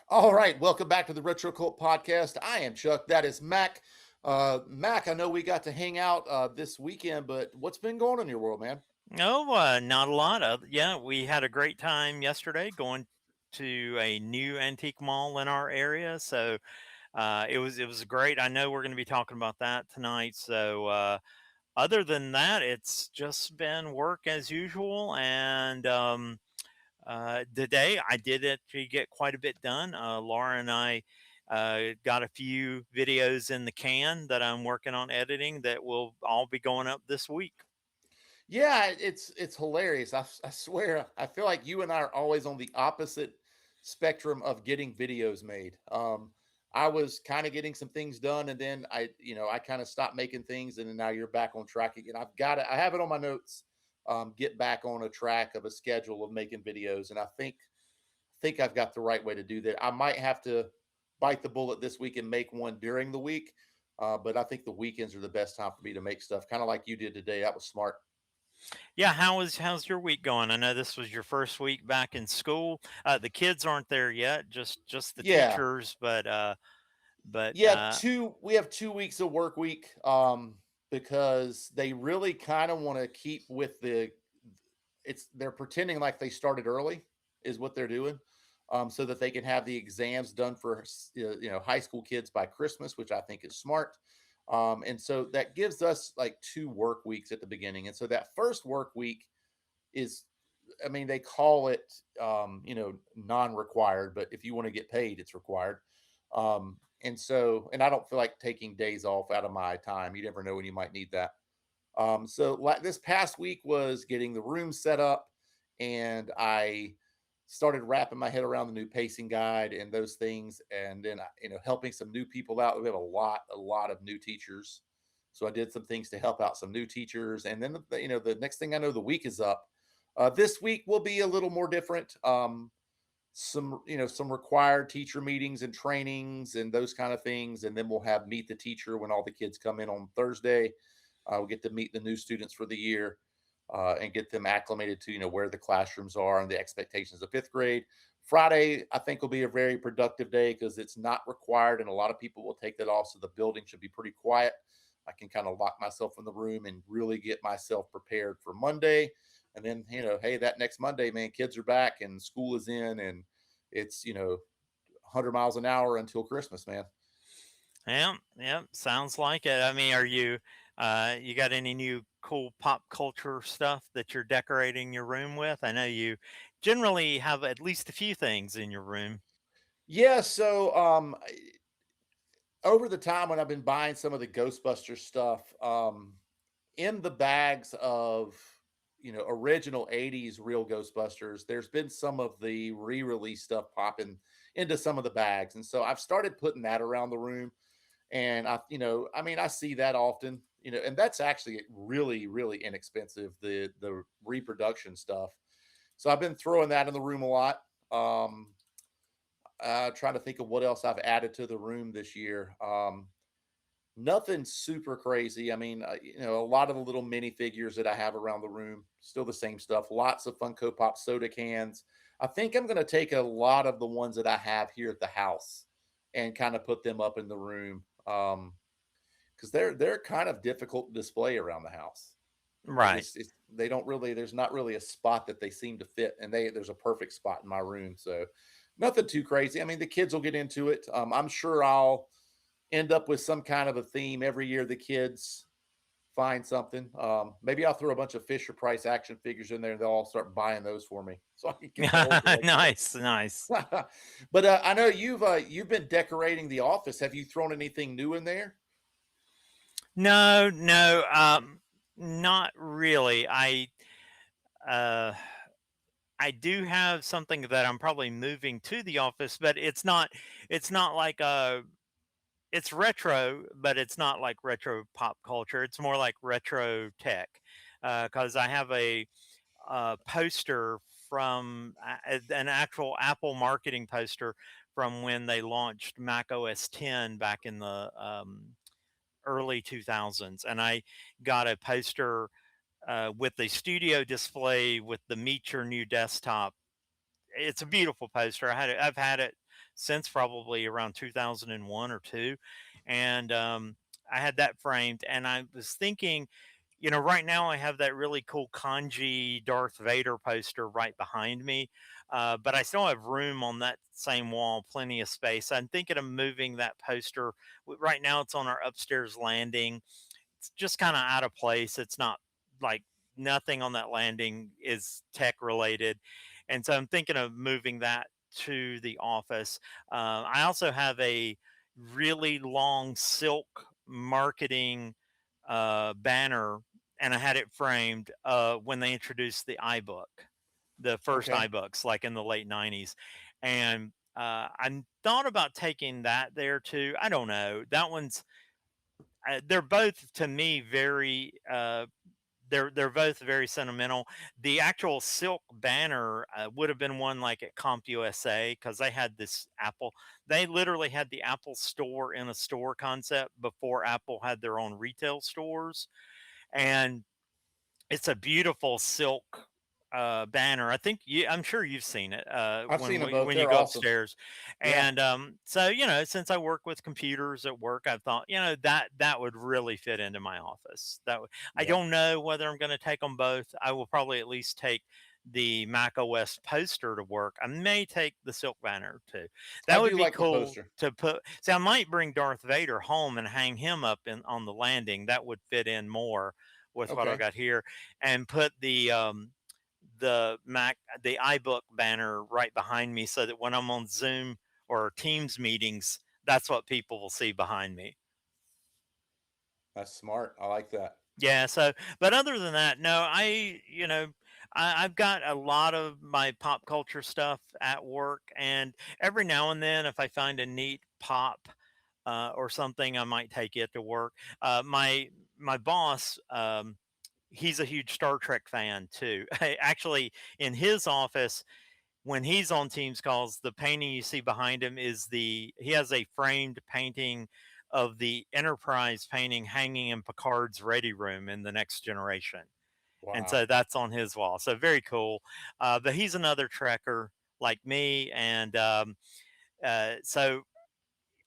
All right, welcome back to the RetroCult podcast. I am Chuck. That is Mac. Mac, I know we got to hang out this weekend, but what's been going on in your world, man? Oh, not a lot of. Yeah, we had a great time yesterday going to a new antique mall in our area. So it was great. I know we're going to be talking about that tonight. So other than that, it's just been work as usual. And today I did actually get quite a bit done. Laura and I got a few videos in the can that I'm working on editing that will all be going up this week. Yeah, it's hilarious. I swear, I feel like you and I are always on the opposite spectrum of getting videos made. I was kind of getting some things done, and then I kind of stopped making things, and then now you're back on track again. I've got it. I have it on my notes. Get back on a track of a schedule of making videos, and I think I've got the right way to do that. I might have to bite the bullet this week and make one during the week, but I think the weekends are the best time for me to make stuff, kind of like you did today. That was smart. Yeah, how's your week going? I know this was your first week back in school. The kids aren't there yet, just the Yeah, teachers, but yeah. We have 2 weeks of work week, because they really kind of want to keep with the. It's they're pretending like they started early, is what they're doing, so that they can have the exams done for high school kids by Christmas, which I think is smart. And so that gives us like 2 work weeks at the beginning, and so that first work week is, I mean, they call it non-required, but if you want to get paid, it's required. And I don't feel like taking days off out of my time. You never know when you might need that. So like this past week was getting the room set up, and I started wrapping my head around the new pacing guide and those things, and then helping some new people out. We have a lot of new teachers, so I did some things to help out some new teachers, and then the next thing I know, the week is up. This week will be a little more different. Some required teacher meetings and trainings and those kind of things, and then we'll have meet the teacher when all the kids come in on Thursday. We get to meet the new students for the year, and get them acclimated to where the classrooms are and the expectations of fifth grade. Friday, I think, will be a very productive day because it's not required, and a lot of people will take that off. So the building should be pretty quiet. I can kind of lock myself in the room and really get myself prepared for Monday. And then, hey, that next Monday, man, kids are back and school is in, and it's 100 miles an hour until Christmas, man. yeah, yeah, sounds like it. I mean, you got any new cool pop culture stuff that you're decorating your room with? I know you generally have at least a few things in your room. Yeah, so over the time when I've been buying some of the Ghostbuster stuff, in the bags of original 80s real Ghostbusters, there's been some of the re-release stuff popping into some of the bags. And so I've started putting that around the room. And I mean, I see that often, and that's actually really, really inexpensive, the reproduction stuff. So I've been throwing that in the room a lot. Trying to think of what else I've added to the room this year. Nothing super crazy. I mean, a lot of the little mini figures that I have around the room, still the same stuff. Lots of Funko Pop soda cans. I think I'm going to take a lot of the ones that I have here at the house and kind of put them up in the room, because they're kind of difficult to display around the house. Right. They don't really. There's not really a spot that they seem to fit, and there's a perfect spot in my room. So nothing too crazy. I mean, the kids will get into it. I'm sure I'll end up with some kind of a theme every year. The kids find something. Maybe I'll throw a bunch of Fisher Price action figures in there, and they'll all start buying those for me, so I can get the whole collection. Nice, nice. But I know you've been decorating the office. Have you thrown anything new in there? No, no, not really. Uh, I do have something that I'm probably moving to the office, but it's not like it's retro, but it's not like retro pop culture. It's more like retro tech. Because I have a poster from an actual Apple marketing poster from when they launched Mac OS 10 back in the early 2000s, and I got a poster with the studio display with the Meet Your New Desktop. It's a beautiful poster. I've had it since probably around 2001 or two, and I had that framed, and I was thinking, right now I have that really cool kanji Darth Vader poster right behind me, but I still have room on that same wall, plenty of space. I'm thinking of moving that poster. Right now, it's on our upstairs landing. It's just kind of out of place. It's not like nothing on that landing is tech related. And so I'm thinking of moving that to the office. I also have a really long silk marketing banner, and I had it framed when they introduced the iBook, the first Okay. iBooks, like in the late 90s. And I thought about taking that there too. I don't know. That one's they're both to me very they're both very sentimental. The actual silk banner would have been one like at CompUSA because they had this Apple. They literally had the Apple store in a store concept before Apple had their own retail stores, and it's a beautiful silk banner. I'm sure you've seen it I've seen them both. when you They're go awesome. upstairs. Yeah. And so since I work with computers at work, I thought that would really fit into my office. I Yeah. don't know whether I'm going to take them both. I will probably at least take the Mac OS poster to work. I may take the silk banner too. I That would do be like the cool poster. to put. See, I might bring Darth Vader home and hang him up on the landing. That would fit in more with what I Okay. got here, and put the iBook banner right behind me so that when I'm on Zoom or Teams meetings, that's what people will see behind me. That's smart. I like that. Yeah, so but other than that, no, I've got a lot of my pop culture stuff at work, and every now and then if I find a neat pop or something, I might take it to work. My boss, he's a huge Star Trek fan too. Actually, in his office, when he's on Teams calls, the painting you see behind him he has a framed painting of the Enterprise painting hanging in Picard's ready room in the Next Generation. And Wow. so that's on his wall. So very cool. But he's another Trekker like me. And so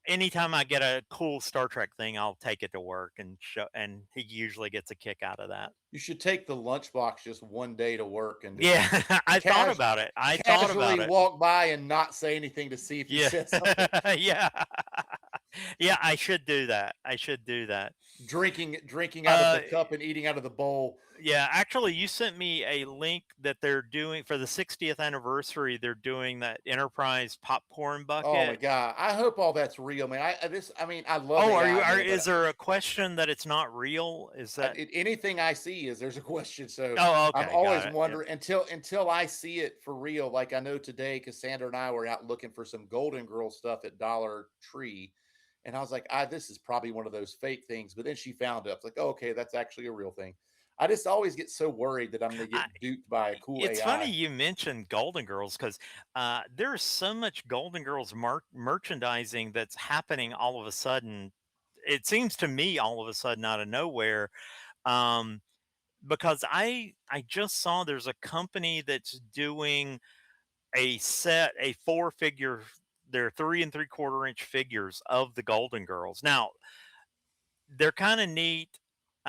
anytime I get a cool Star Trek thing, I'll take it to work and show, and he usually gets a kick out of that. You should take the lunchbox just one day to work and just Yeah, I thought cas- about it. I thought casually about it. walk by and not say anything to see if he Yeah. says something. Yeah. Yeah, I should do that. I should do that. Drinking out of Uh the cup and eating out of the bowl. yeah, actually you sent me a link that they're doing for the 60th anniversary. They're doing that Enterprise popcorn Oh my bucket. god! I hope all that's real, man. I mean, I love Oh, AI, man, but is there a question that it's not real? Is that anything I see is there's a question. So Oh, I'm okay, always got it. Yeah. wondering until I see it for real. Like I know today, Cassandra and I were out looking for some Golden Girl stuff at Dollar Tree, and I was like, this is probably one of those fake things. But then she found it. I was like, oh, okay, that's actually a real thing. I just always get so worried that I'm going to I, get duped by a cool it's funny AI. you mentioned Golden Girls because there's so much Golden Girls merchandising that's happening all of a sudden. It seems to me all of a sudden out of nowhere. Um, because I just saw there's a company that's doing a four figure, they're 3 3/4 inch figures of the Golden Girls. Now they're kind of neat.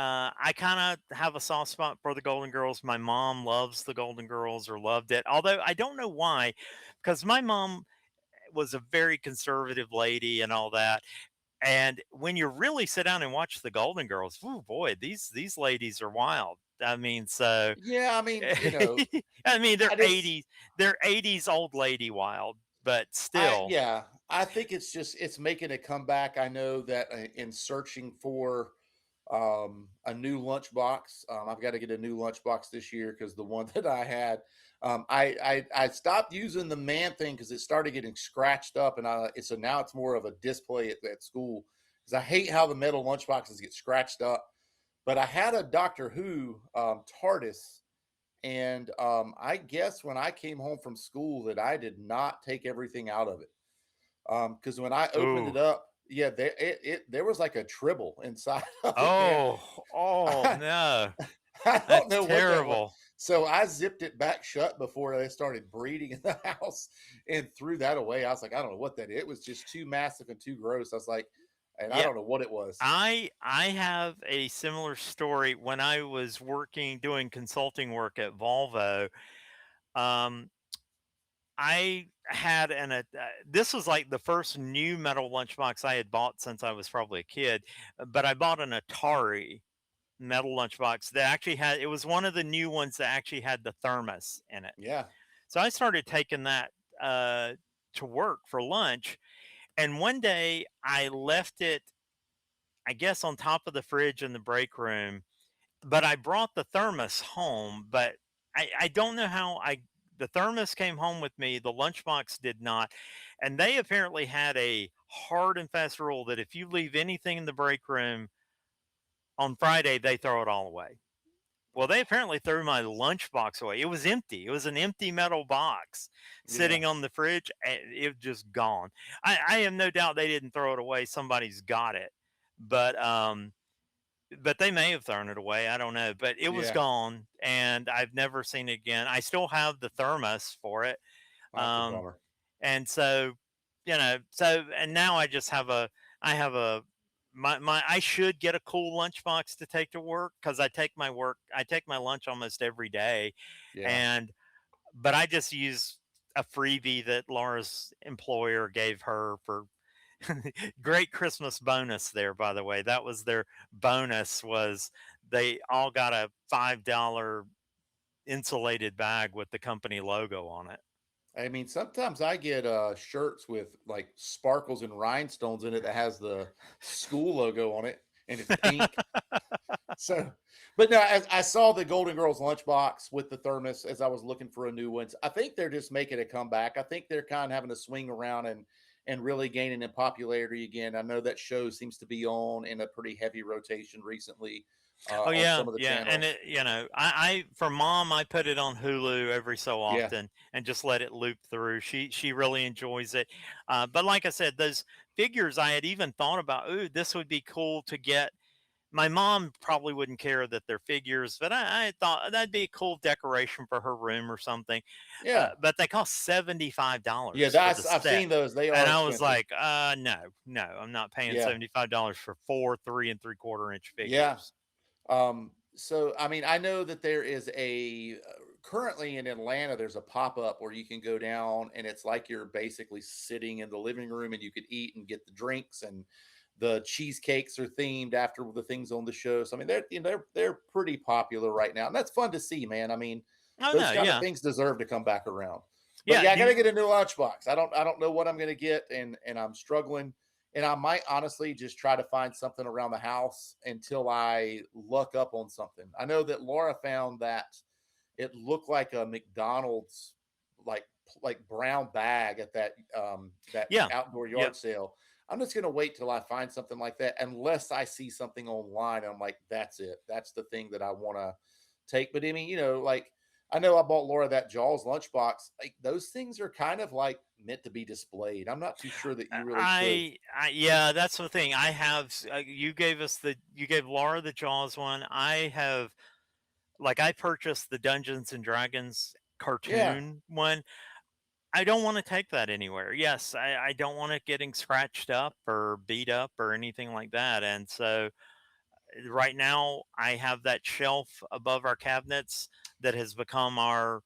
I kind of have a soft spot for the Golden Girls. My mom loves the Golden Girls or loved it, although I don't know why, because my mom was a very conservative lady and all that. And when you really sit down and watch the Golden Girls, oh boy, these ladies are wild. I mean, so Yeah, I mean, I mean I just they're 80s old lady wild, but still. I think it's just it's making a comeback. I know that in searching for a new lunchbox, I've got to get a new lunchbox this year because the one that I had, I stopped using the man thing because it started getting scratched up, and so now it's more of a display at school because I hate how the metal lunchboxes get scratched up. But I had a Doctor Who TARDIS, and I guess when I came home from school that I did not take everything out of it. Because when I opened Ooh. it up, yeah, there was like a tribble inside of it, man. Oh, oh I, no. I don't That's know what that was. terrible. So I zipped it back shut before they started breeding in the house and threw that away. I was like, I don't know what that is. It was just too massive and too gross. I was like, and I Yeah, don't know what it was. I have a similar story when I was working doing consulting work at Volvo. Um, I had this was like the first new metal lunchbox I had bought since I was probably a kid, but I bought an Atari metal lunchbox that actually had, it was one of the new ones that actually had the thermos in it. Yeah. So I started taking that uh, to work for lunch. And one day I left it, I guess, on top of the fridge in the break room, but I brought the thermos home. But I don't know how the thermos came home with me, the lunchbox did not. And they apparently had a hard and fast rule that if you leave anything in the break room on Friday, they throw it all away. Well, they apparently threw my lunchbox away. It was empty. It was an empty metal box Yeah. sitting on the fridge. It was just gone. I have no doubt they didn't throw it away. Somebody's got it, but they may have thrown it away. I don't know, but it was Yeah. gone, and I've never seen it again. I still have the thermos for it, That's a um, bummer. and so, and now I have a my I should get a cool lunchbox to take to work because I take my lunch almost every day, Yeah. and but I just use a freebie that Laura's employer gave her for great Christmas bonus there, by the way. That was their bonus, was they all got a $5 insulated bag with the company logo on it. I mean, sometimes I get shirts with like sparkles and rhinestones in it that has the school logo on it and it's pink. So, but no, as I saw the Golden Girls lunchbox with the thermos as I was looking for a new one. I think they're just making a comeback. I think they're kind of having to swing around and really gaining in popularity again. I know that show seems to be on in a pretty heavy rotation recently Oh on yeah, some of the yeah, and channels. I for mom, I put it on Hulu every so Yeah, often and just let it loop through. She really enjoys it. But like I said, those figures I had even thought about. Ooh, this would be cool to get. My mom probably wouldn't care that they're figures, but I thought that'd be a cool decoration for her room or something. yeah, But they cost yeah. $75 for the That's I've set. seen those. They And are I was expensive. like, no, no, I'm not paying Yeah, $75 for four 3 3/4 inch yeah. figures. So I mean, I know that there is currently in Atlanta, there's a pop-up where you can go down and it's like you're basically sitting in the living room and you could eat and get the drinks and the cheesecakes are themed after the things on the show. So I mean, they're pretty popular right now, and that's fun to see, man. I mean, Oh those no, kind of yeah, things deserve to come back around. But yeah. yeah, I got to get a new lunchbox. I don't know what I'm going to get, and I'm struggling. And I might honestly just try to find something around the house until I look up on something. I know that Laura found that it looked like a McDonald's like brown bag at that Yeah, outdoor yep. yard sale. I'm just gonna wait till I find something like that, unless I see something online. And I'm like, that's it. That's the thing that I want to take. But I mean, like I know I bought Laura that Jaws lunchbox. Like those things are kind of like meant to be displayed. I'm not too sure that you really should. Yeah, that's the thing. I have. You gave Laura the Jaws one. I have, like, I purchased the Dungeons and Dragons Yeah, cartoon one. I don't want to take that anywhere. Yes, I don't want it getting scratched up or beat up or anything like that. And so right now I have that shelf above our cabinets that has become our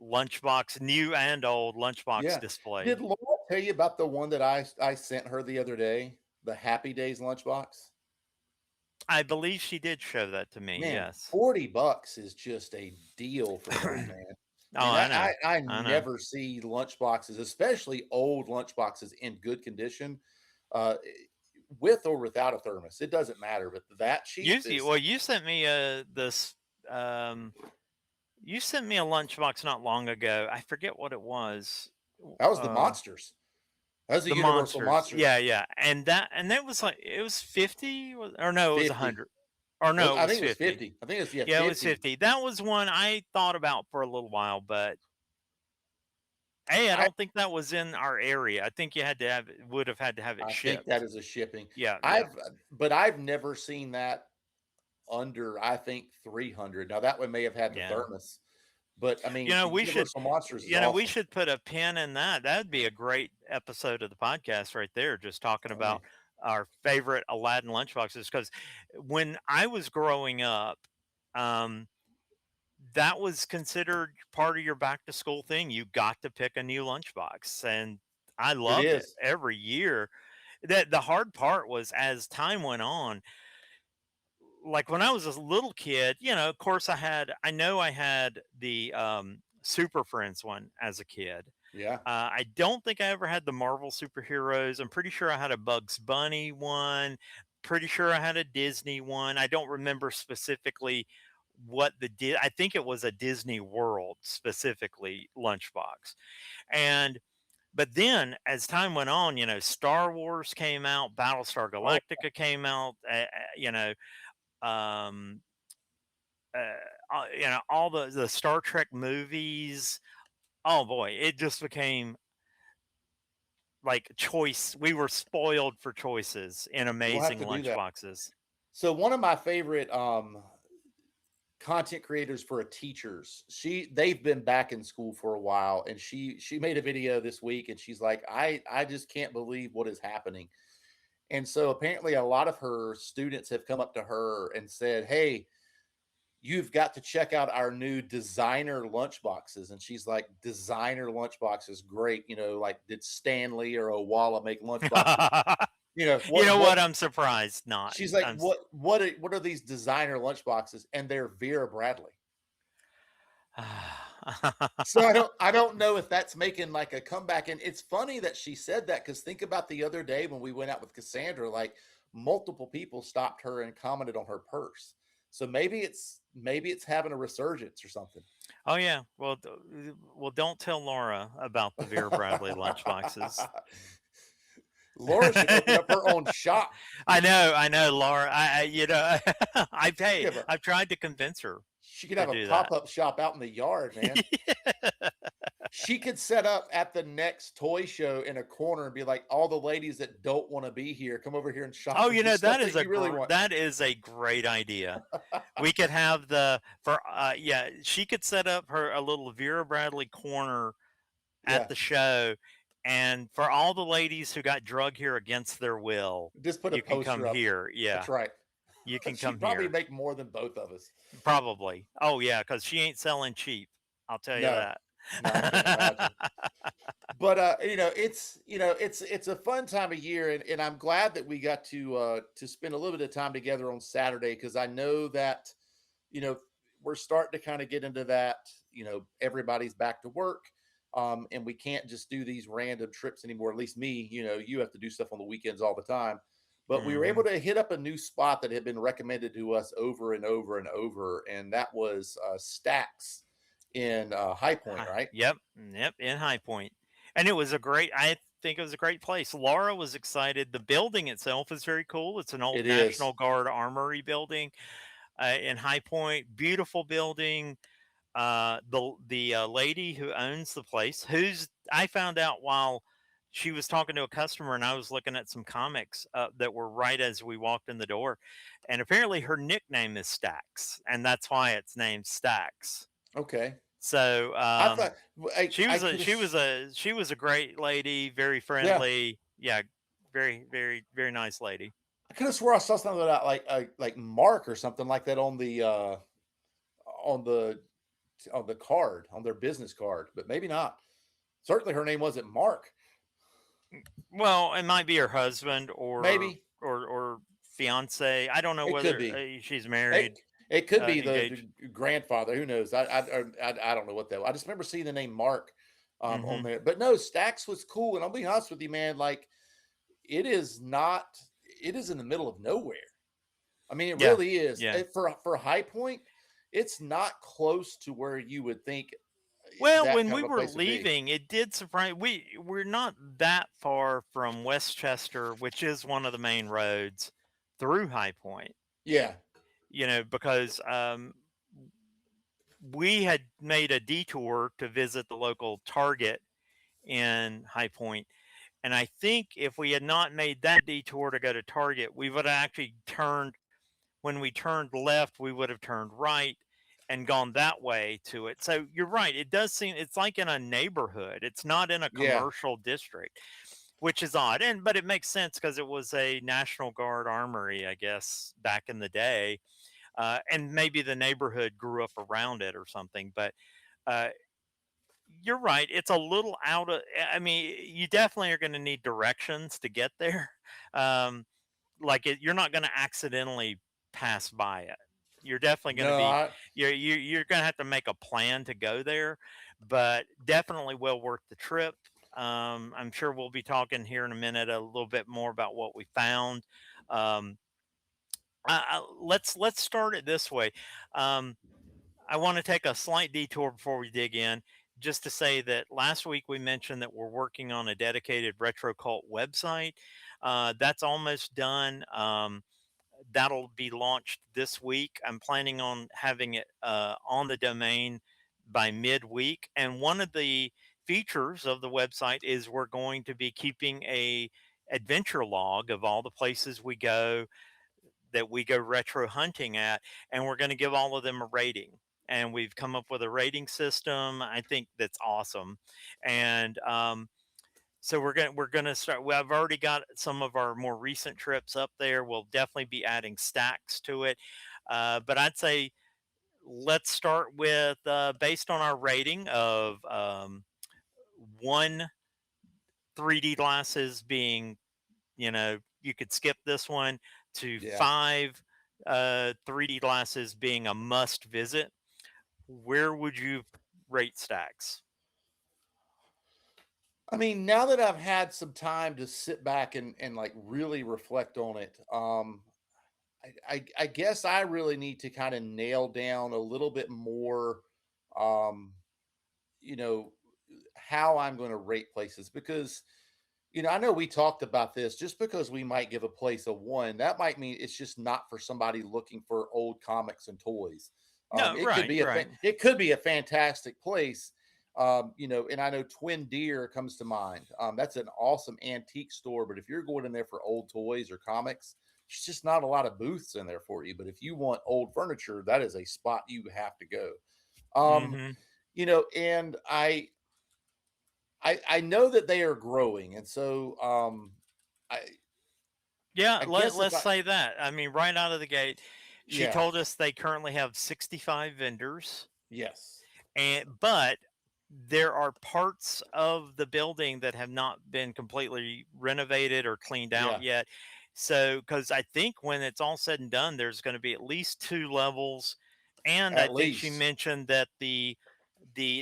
lunchbox, new and old lunchbox yeah. display. Did Laura tell you about the one that I sent her the other day? The Happy Days lunchbox? I believe she did show that to me. Man, Yes. $40 is just a deal for those, man. Oh, And I know. I I know. never see lunchboxes, especially old lunchboxes in good condition, uh, with or without a thermos. It doesn't matter, but that cheap is You sent me um you sent me a lunchbox not long ago. I forget what it was. that was the Uh monsters. That was the the Universal monsters. Monsters. Yeah, yeah. And that was like, it was 50, or no, it was 50. 100. Or no, it I was think it was 50. 50. I think it's yeah, Yeah, it was 50. 50. That was one I thought about for a little while, but hey, I I don't think that was in our area. I think you had to have it, would have had to have it I think that shipped. is a shipping. Yeah, yeah. I've but I've never seen that under, I think, 300. Now that one may have had the Yeah. thermos, but I You mean, know, we should, Universal Monsters is we awesome. should put a pin in that. That'd be a great episode of the podcast right there, just talking Oh yeah, about our favorite Aladdin lunchboxes. Because when I was growing up, um, that was considered part of your back to school thing. You got to pick a new lunchbox, and I it loved it is. every year. That the hard part was as time went on, like when I was a little kid, of course I know I had the Super Friends one as a kid. Yeah. I don't think I ever had the Marvel superheroes. I'm pretty sure I had a Bugs Bunny one. Pretty sure I had a Disney one. I don't remember specifically what I think it was a Disney World specifically lunchbox. And but then as time went on, Star Wars came out, Battlestar Oh, Galactica came out, um, all the Star Trek movies. Oh boy, it just became like choice. We were spoiled for choices in we'll have amazing to do that. lunchboxes. So one of my favorite content creators for a teachers, they've been back in school for a while, and she made a video this week, and she's like, I just can't believe what is happening. And so apparently a lot of her students have come up to her and said, hey, you've got to check out our new designer lunchboxes. And she's like, designer lunchboxes, great. Like, did Stanley or Owala make lunchboxes? You know What what? I'm surprised not. she's like, what are these designer lunchboxes? And they're Vera Bradley. So I don't know if that's making like a comeback. And it's funny that she said that, because think about the other day when we went out with Cassandra, like multiple people stopped her and commented on her purse. So maybe it's having a resurgence or something. Oh yeah. Well, don't tell Laura about the Vera Bradley lunchboxes. Laura should open up her own shop. I know, Laura. She have a I've tried to convince her she could to have a do that. pop-up shop out in the yard, man. She could set up at the next toy show in a corner and be like, all the ladies that don't want to be here, come over here and shop Oh, for the stuff that you really want. that is a great idea. We could have she could set up her a little Vera Bradley corner at Yeah, the show, and for all the ladies who got drug here against their will, just put a you can come poster up. here. Yeah, That's right. you can come She'd probably here. make more than both of us. Probably. Oh yeah, because she ain't selling cheap. I'll tell you No, that. no, I can't imagine. But it's a fun time of year, and I'm glad that we got to spend a little bit of time together on Saturday, because I know that you know we're starting to kind of get into that. Everybody's back to work, and we can't just do these random trips anymore. At least me, you have to do stuff on the weekends all the time. But we were able Hmm. to hit up a new spot that had been recommended to us over and over and over, and that was Stacks in High Point, right? Yep, yep, in High Point, and it was a great. I think it was a great place. Laura was excited. The building itself is very cool. It's an old It is. National Guard armory building in High Point. Beautiful building. The lady who owns the place, who's I found out while she was talking to a customer, and I was looking at some comics that were right as we walked in the door, and apparently her nickname is Stacks, and that's why it's named Stacks. Okay. So I thought I could have. she was a great lady, very Yeah, friendly. Yeah, very very very nice lady. I could have swore I saw something about like Mark or something like that on the on the card, on their business card, but maybe not. Certainly, her name wasn't Mark. Well, it might be her husband Maybe or fiance. I don't know it could whether be. she's It married, it could be engaged. the grandfather. Who knows? I don't know what that. I just remember seeing the name Mark on Hmm. there. But no, Stacks was cool, and I'll be honest with you, man. Like, it is not. It is in the middle of nowhere. I mean, it Yeah, really is. yeah. For High Point, it's not close to where you would think Well, that when kind we of a were place would be. leaving, it did surprise. We're not that far from Westchester, which is one of the main roads through High Point. Yeah. Because we had made a detour to visit the local Target in High Point, and I think if we had not made that detour to go to Target, we would have actually turned when we turned left, we would have turned right and gone that way to it. So you're right. It does seem it's like in a neighborhood. It's not in a Yeah. commercial district, which is odd. And but it makes sense because it was a National Guard armory, I guess, back in the day. And maybe the neighborhood grew up around it or something. But uh, you're right. It's a little out of. I mean, you definitely are going to need directions to get there. Um, you're not going to accidentally pass by it. You're definitely going to No, be you're going to have to make a plan to go there, but definitely well worth the trip. I'm sure we'll be talking here in a minute a little bit more about what we found. Um, let's start it this way. Um, I want to take a slight detour before we dig in, just to say that last week we mentioned that we're working on a dedicated RetroCult website. That's almost done. That'll be launched this week. I'm planning on having it on the domain by midweek. And one of the features of the website is we're going to be keeping a adventure log of all the places we go that we go retro hunting at, and we're going to give all of them a rating. And we've come up with a rating system. I think that's awesome. And so we're gonna start. Well, I've already got some of our more recent trips up there. We'll definitely be adding stacks to it. But I'd say let's start with based on our rating of one 3D glasses being, you could skip this one, to yeah. five 3D glasses being a must visit. Where would you rate stacks? I mean, now that I've had some time to sit back and like really reflect on it, I guess I really need to kind of nail down a little bit more, um, you know, how I'm going to rate places because, I know we talked about this. Just because we might give a place a one, that might mean it's just not for somebody looking for old comics and toys. No, It could right, be right. it could be a fantastic place. And I know Twin Deer comes to mind. That's an awesome antique store, but if you're going in there for old toys or comics, there's just not a lot of booths in there for you. But if you want old furniture, that is a spot you have to go. Um, Hmm. and I know that they are growing, and so I Yeah, I let guess if let's I say that. I mean, right out of the gate, she yeah, told us they currently have 65 vendors, yes, but there are parts of the building that have not been completely renovated or cleaned out yeah, yet. So, because I think when it's all said and done, there's going to be at least two levels, and I at think she least. mentioned that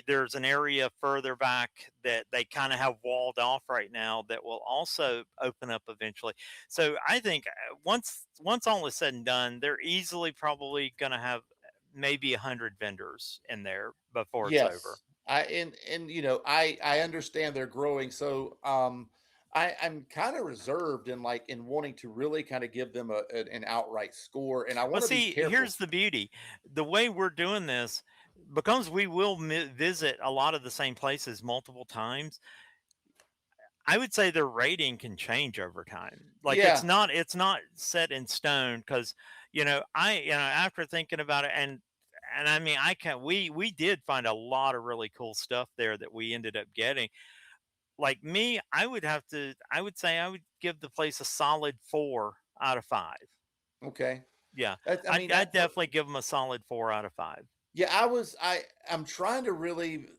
there's an area further back that they kind of have walled off right now that will also open up eventually. So I think once all is said and done, they're easily probably going to have maybe 100 vendors in there before it's over. Yes. I understand they're growing. So I'm kind of reserved in like in wanting to really kind of give them an outright score. And I Well, want to be see, careful. here's the beauty. The way we're doing this, because we will visit a lot of the same places multiple times, I would say their rating can change over time. Like Yeah. it's not set in stone because after thinking about it, and I mean I can we did find a lot of really cool stuff there that we ended up getting. Like me, I would say I would give the place a solid 4 out of 5. Okay. Yeah, I mean I'd that for definitely give them a solid 4 out of 5. yeah, I'm trying to really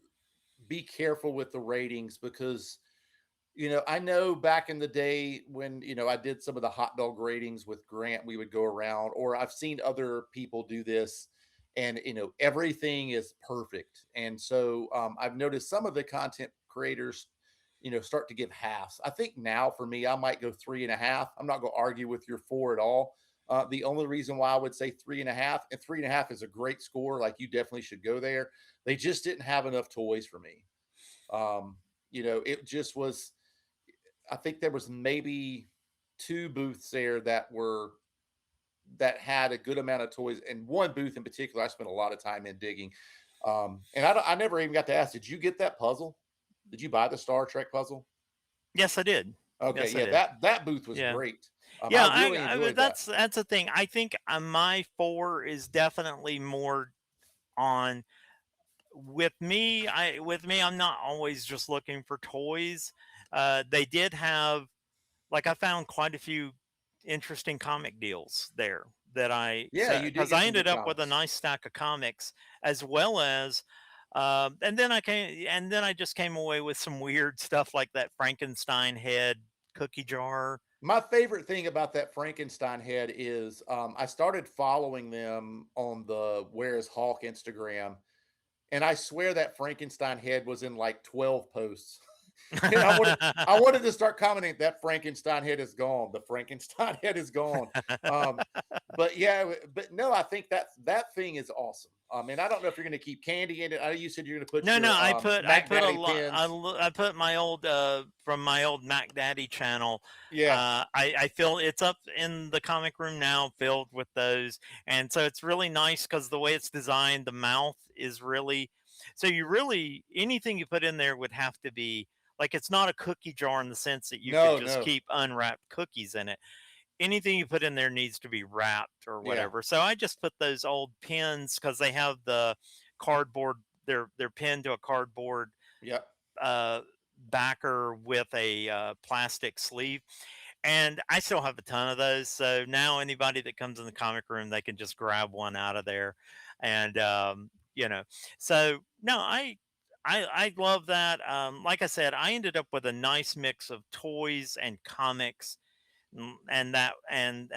be careful with the ratings because I know back in the day when, I did some of the hot dog ratings with Grant, we would go around, or I've seen other people do this, and, everything is perfect. And so I've noticed some of the content creators, start to give halves. I think now for me, I might go 3.5. I'm not going to argue with your four at all. The only reason why I would say 3.5, and 3.5 is a great score. Like you definitely should go there. They just didn't have enough toys for me. It just was, I think there was maybe two booths there that had a good amount of toys, and one booth in particular I spent a lot of time in digging. And I never even got to ask, did you get that puzzle? Did you buy the Star Trek puzzle? Yes, I did. Okay, Yes, I yeah, did. that booth was Yeah. great. I Yeah, really enjoyed that. that's the thing. I think my four is definitely more on with me. I'm not always just looking for toys. They did have like I found quite a few interesting comic deals there that I Yeah, so you did because get I some ended good up with a comics. nice stack of comics as well as and then I just came away with some weird stuff like that Frankenstein head cookie jar. My favorite thing about that Frankenstein head is I started following them on the Where's Hawk Instagram, and I swear that Frankenstein head was in like 12 posts. And I wanted to start commenting that Frankenstein head is gone. The Frankenstein head is gone. Um, but yeah, but no, I think that thing is awesome. And I don't know if you're going to keep candy in it. I know you said you're going to put No, no, your I Mac put a Daddy lot. pins. I put my old from my old Mac Daddy channel. Yeah, I feel it's up in the comic room now, filled with those, and so it's really nice because the way it's designed, the mouth is really. So you really anything you put in there would have to be like it's not a cookie jar in the sense that you could no, just no, keep unwrapped cookies in it. Anything you put in there needs to be wrapped or yeah, whatever. So I just put those old pins because they have the cardboard. They're pinned to a cardboard yep. uh, backer with a plastic sleeve, and I still have a ton of those. So now anybody that comes in the comic room, they can just grab one out of there, and you know. So no, I love that. Like I said, I ended up with a nice mix of toys and comics and that and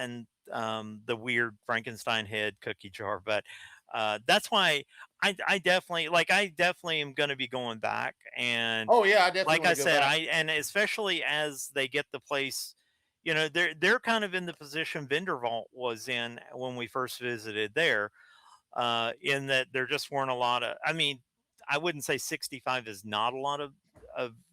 the weird Frankenstein head cookie jar. But that's why I definitely I definitely am going to be going back. And Oh yeah, I definitely like want I to go said, back. I and especially as they get the place, they're kind of in the position Vendor Vault was in when we first visited there. In that there just weren't a lot of. I mean, I wouldn't say 65 is not a lot of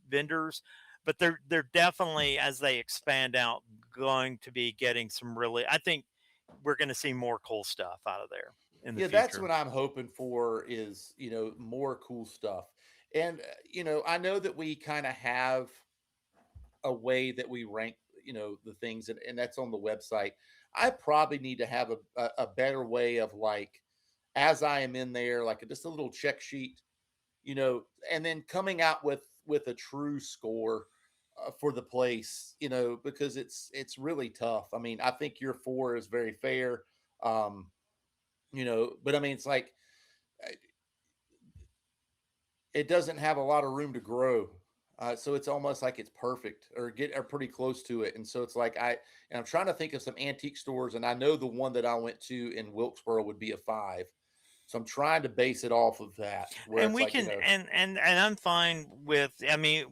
vendors, but they're definitely as they expand out going to be getting some really. I think we're going to see more cool stuff out of there in the Yeah, that's future. what I'm hoping for is, more cool stuff. And, I know that we kind of have a way that we rank, the things, and that's on the website. I probably need to have a better way of like, as I am in there, like just a little check sheet, and then coming out with a true score for the place, because it's really tough. I mean, I think your four is very fair. Um, but I mean, it's like it doesn't have a lot of room to grow. So it's almost like it's perfect or pretty close to it. And so it's like and I'm trying to think of some antique stores, and I know the one that I went to in Wilkesboro would be a five. So I'm trying to base it off of that, where And it's we like, can and I'm fine with. I mean,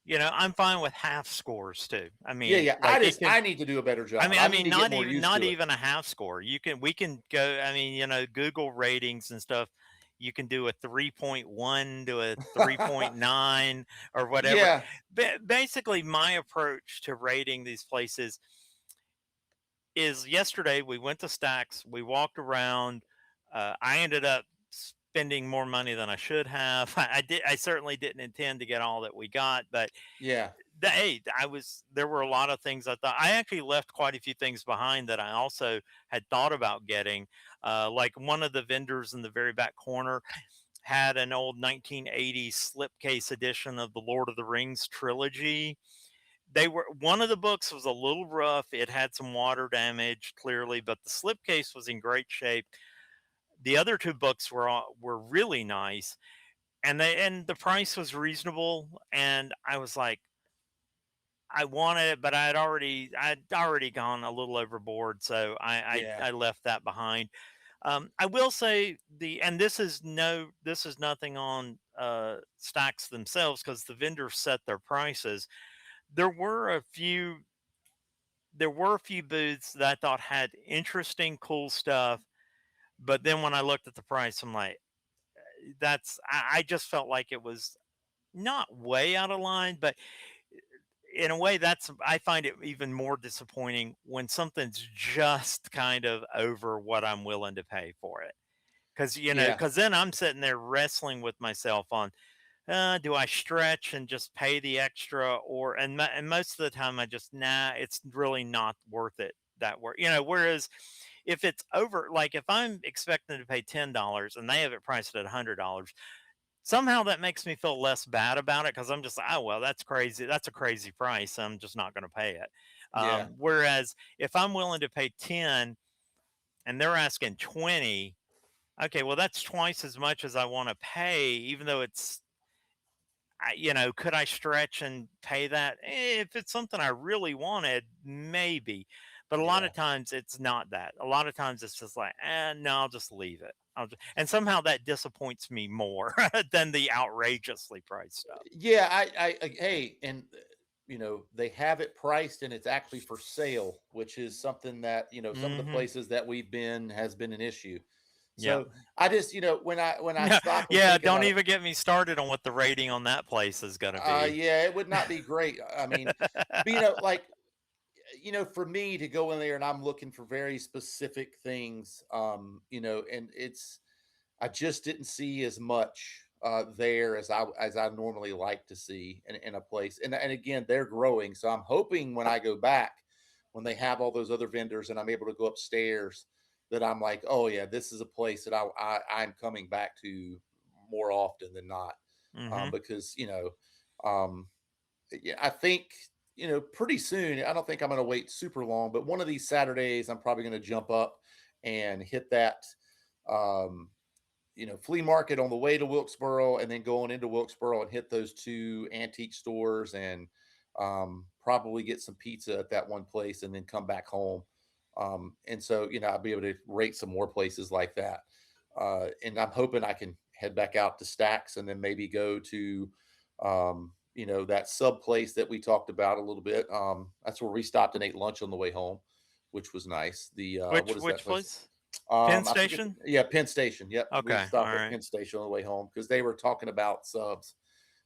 I'm fine with half scores too. I yeah, mean, yeah. like it can I need to do a better job. I I need mean, to get more used not to it. even a half score. We can go. I mean, Google ratings and stuff. You can do a 3.1 to a 3.9 or whatever. Yeah. Basically, my approach to rating these places is yesterday we went to Stacks. We walked around. I ended up spending more money than I should have. I did. I certainly didn't intend to get all that we got, but Yeah. hey, there were a lot of things I thought I actually left quite a few things behind that I also had thought about getting. Like one of the vendors in the very back corner had an old 1980s slipcase edition of the Lord of the Rings trilogy. One of the books was a little rough. It had some water damage clearly, but the slipcase was in great shape. The other two books were really nice, and the price was reasonable. And I was like, I wanted it, but I'd already gone a little overboard, so Yeah. I left that behind. I will say and this is nothing on stacks themselves because the vendors set their prices. There were a few there were a few booths that I thought had interesting, cool stuff, but then when I looked at the price, I'm like, I just felt like it was not way out of line, but in a way that's I find it even more disappointing when something's just kind of over what I'm willing to pay for it. Cuz Yeah. cuz then I'm sitting there wrestling with myself on do I stretch and just pay the extra, or and most of the time I just it's really not worth it that work. Whereas if it's over, like if I'm expecting to pay $10 and they have it priced at $100, somehow that makes me feel less bad about it because I'm just like, oh well, that's crazy. That's a crazy price. I'm just not going to pay it. Yeah. Whereas if I'm willing to pay 10 and they're asking 20, okay, well that's twice as much as I want to pay, even though could I stretch and pay that? If it's something I really wanted, maybe. But a lot Yeah. of times it's not that. A lot of times it's just like, no, I'll just leave it. And somehow that disappoints me more than the outrageously priced stuff. Yeah, hey, and they have it priced and it's actually for sale, which is something that, some of the Hmm. places that we've been has been an issue. Yeah. So I just, when I stop and Yeah. think Don't about it, even get me started on what the rating on that place is going to be. yeah, it would not be great. I mean, but, like, for me to go in there and I'm looking for very specific things, and I just didn't see as much there as I normally like to see in a place. And again, they're growing, so I'm hoping when I go back, when they have all those other vendors and I'm able to go upstairs, that I'm like, oh yeah, this is a place that I'm coming back to more often than not, Hmm. because um, yeah, I think pretty soon. I don't think I'm going to wait super long, but one of these Saturdays, I'm probably going to jump up and hit that. Um, flea market on the way to Wilkesboro, and then going into Wilkesboro and hit those two antique stores, and probably get some pizza at that one place and then come back home. And so, I'll be able to rate some more places like that. And I'm hoping I can head back out to Stacks and then maybe go to, that sub place that we talked about a little bit. That's where we stopped and ate lunch on the way home, which was nice. The Which what is that which place? place? Penn I forget. Station. Yeah, Penn Station. Yep, we Okay. All stopped at right. Penn Station on the way home because they were talking about subs.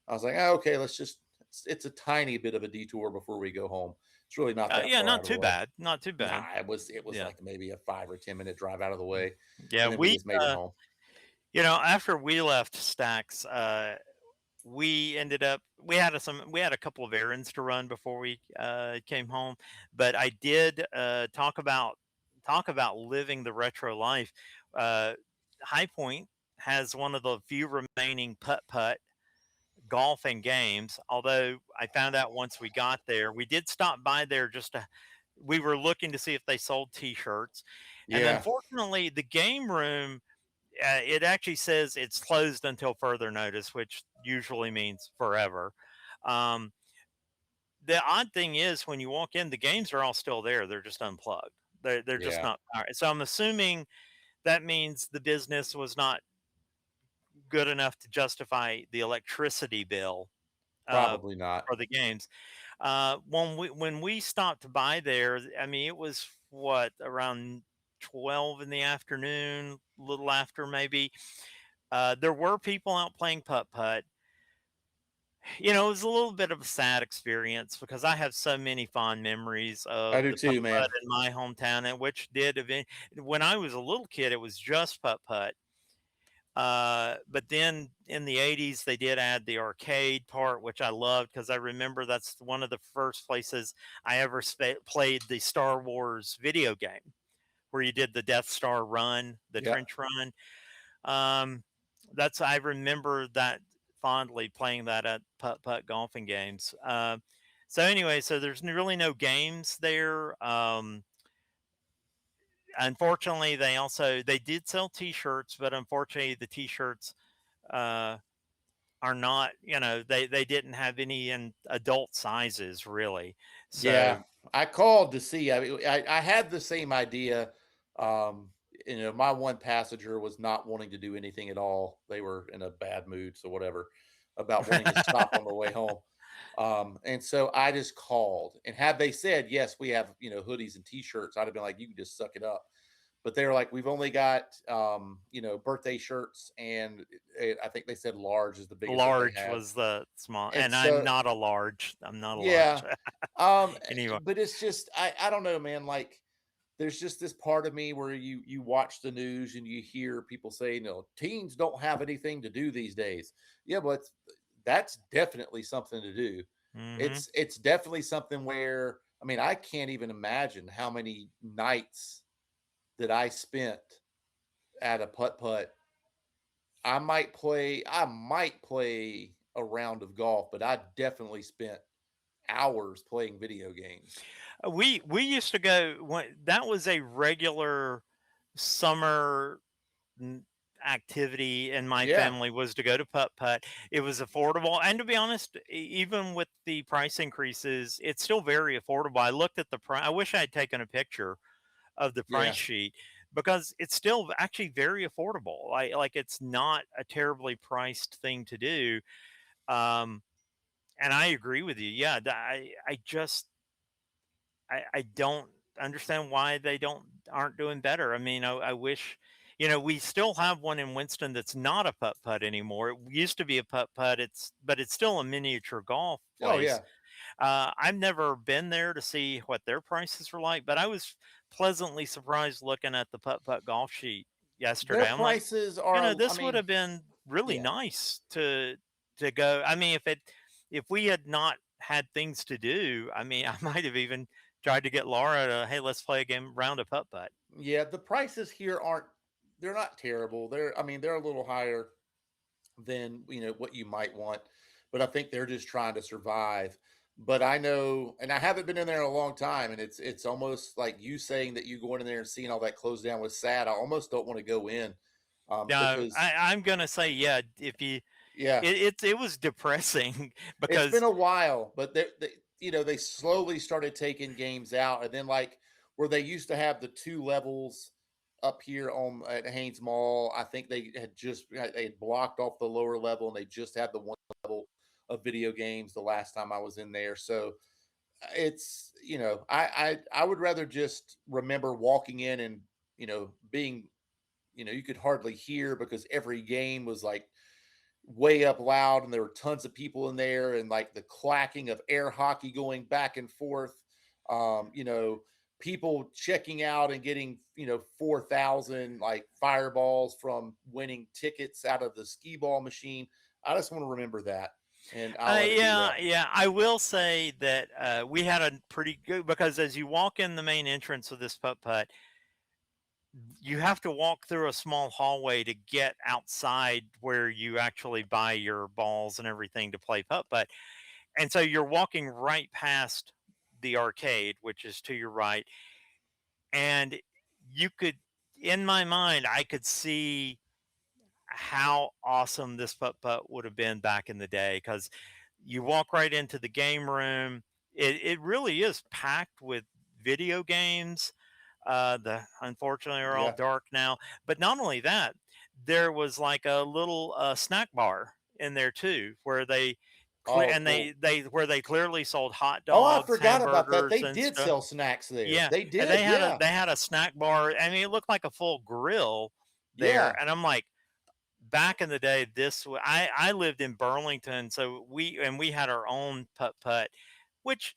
I was like, oh, okay, let's just. It's a tiny bit of a detour before we go home. It's really not that Yeah. far Not out of the too way. bad. Not too Nah, bad. it was Yeah. like maybe a 5 or 10 minute drive out of the way, Yeah. and then we We just made it home. after we left Stacks, we had a couple of errands to run before we came home, but I did talk about living the retro life. Uh, High Point has one of the few remaining putt-putt golf and games. Although I found out once we got there, we did stop by there we were looking to see if they sold T-shirts, and Yeah, unfortunately, the game room, it actually says it's closed until further notice, which usually means forever. Um, the odd thing is, when you walk in, the games are all still there. They're just unplugged. They're just yeah, not. So I'm assuming that means the business was not good enough to justify the electricity bill uh, probably not. for the games. When we stopped by there, I mean, it was what, around 12 in the afternoon, a little after maybe. There were people out playing putt putt. It was a little bit of a sad experience because I have so many fond memories I of do the putt too, man. putt in my hometown, and which did event. When I was a little kid, it was just putt putt. But then in the 80s, they did add the arcade part, which I loved because I remember that's one of the first places I ever played the Star Wars video game where you did the Death Star run, the Yeah, trench run. Um, I remember that fondly, playing that at putt putt golfing games. So anyway, so there's really no games there. Unfortunately, they did sell T-shirts, but unfortunately, the T-shirts uh, are not. They didn't have any in adult sizes really. yeah. So I called to see. I mean, I had the same idea. Um, my one passenger was not wanting to do anything at all. They were in a bad mood, so whatever, about wanting to stop on the way home. And so I just called, and had they said yes, we have hoodies and T-shirts, I'd have been like, you can just suck it up. But they were like, we've only got birthday shirts, and I think they said large is the biggest that they large have. was the small, And and I'm so not a large. I'm not a yeah, large anyway. but it's just I don't know, man. Like, there's just this part of me where you watch the news and you hear people say, teens don't have anything to do these days. Yeah, but that's definitely something to do. Hmm. It's definitely something where, I mean, I can't even imagine how many nights that I spent at a putt putt. I might play a round of golf, but I definitely spent hours playing video games. We used to go when that was a regular summer n- activity in my Yeah, family was to go to putt putt. It was affordable, and to be honest, even with the price increases, it's still very affordable. I looked at the price. I wish I had taken a picture of the price yeah. sheet because it's still actually very affordable. Like it's not a terribly priced thing to do. Um, and I agree with you. Yeah, I just I don't understand why they don't aren't doing better. I mean, I wish, we still have one in Winston that's not a putt putt anymore. It used to be a putt putt. But it's still a miniature golf Oh place. yeah. I've never been there to see what their prices were like, but I was pleasantly surprised looking at the putt putt golf sheet Their yesterday. I'm like, prices are, I this would mean, have been really yeah. nice to go. I mean, if we had not had things to do, I mean, I might have even tried to get Laura to, hey, let's play a game round of putt putt. Yeah, the prices here aren't, they're not terrible. They're, I mean, they're a little higher than, what you might want, but I think they're just trying to survive. But I know, and I haven't been in there in a long time, and it's almost like you saying that you going in there and seeing all that closed down was sad. I almost don't want to go in, No, because I'm gonna say, yeah, if you yeah, it was depressing it's been because a while, but they slowly started taking games out, and then like where they used to have the two levels up here on at Haynes Mall, I think they had blocked off the lower level, and they just had the one level of video games the last time I was in there. So it's, I would rather just remember walking in and, being, you could hardly hear because every game was like way up loud, and there were tons of people in there, and like the clacking of air hockey going back and forth, um you know people checking out and getting, 4,000 like fireballs from winning tickets out of the skee ball machine. I just want to remember that, and I'll let it be Yeah, that. yeah. I will say that we had a pretty good because as you walk in the main entrance of this putt putt, you have to walk through a small hallway to get outside where you actually buy your balls and everything to play putt putt. And so you're walking right past the arcade, which is to your right, and you could, in my mind, I could see how awesome this putt putt would have been back in the day because you walk right into the game room. It really is packed with video games. The unfortunately are all Yeah. dark now, but not only that, there was like a little snack bar in there too, where Oh, cool. they clearly sold hot Oh, I dogs, forgot about that. hamburgers, They and did stuff. sell snacks there. Yeah, They and did. Yeah. they had a snack bar. I mean, it looked like a full grill there, Yeah. and I'm like, back in the day, I lived in Burlington, so we had our own putt putt, which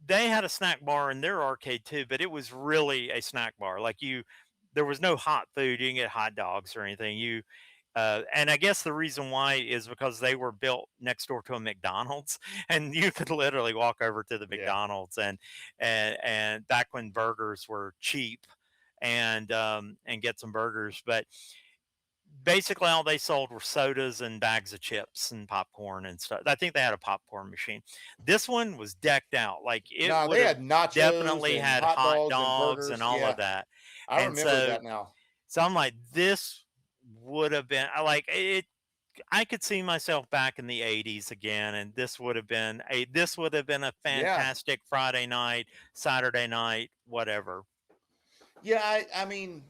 they had a snack bar in their arcade too, but it was really a snack bar. Like there was no hot food. You didn't get hot dogs or anything. And I guess the reason why is because they were built next door to a McDonald's, and you could literally walk over to the Yeah. McDonald's and back when burgers were cheap, and get some burgers. But basically all they sold were sodas and bags of chips and popcorn and stuff. I think they had a popcorn machine. This one was decked out. Like it No, would they have had nachos definitely and had hot hot dogs and dogs and burgers. all of Yeah. that. I And remember so that now. so I'm like, this would have been I like it. I could see myself back in the 80s again, and this would have been a Yeah. fantastic Friday night, Saturday night, whatever. Yeah, I mean,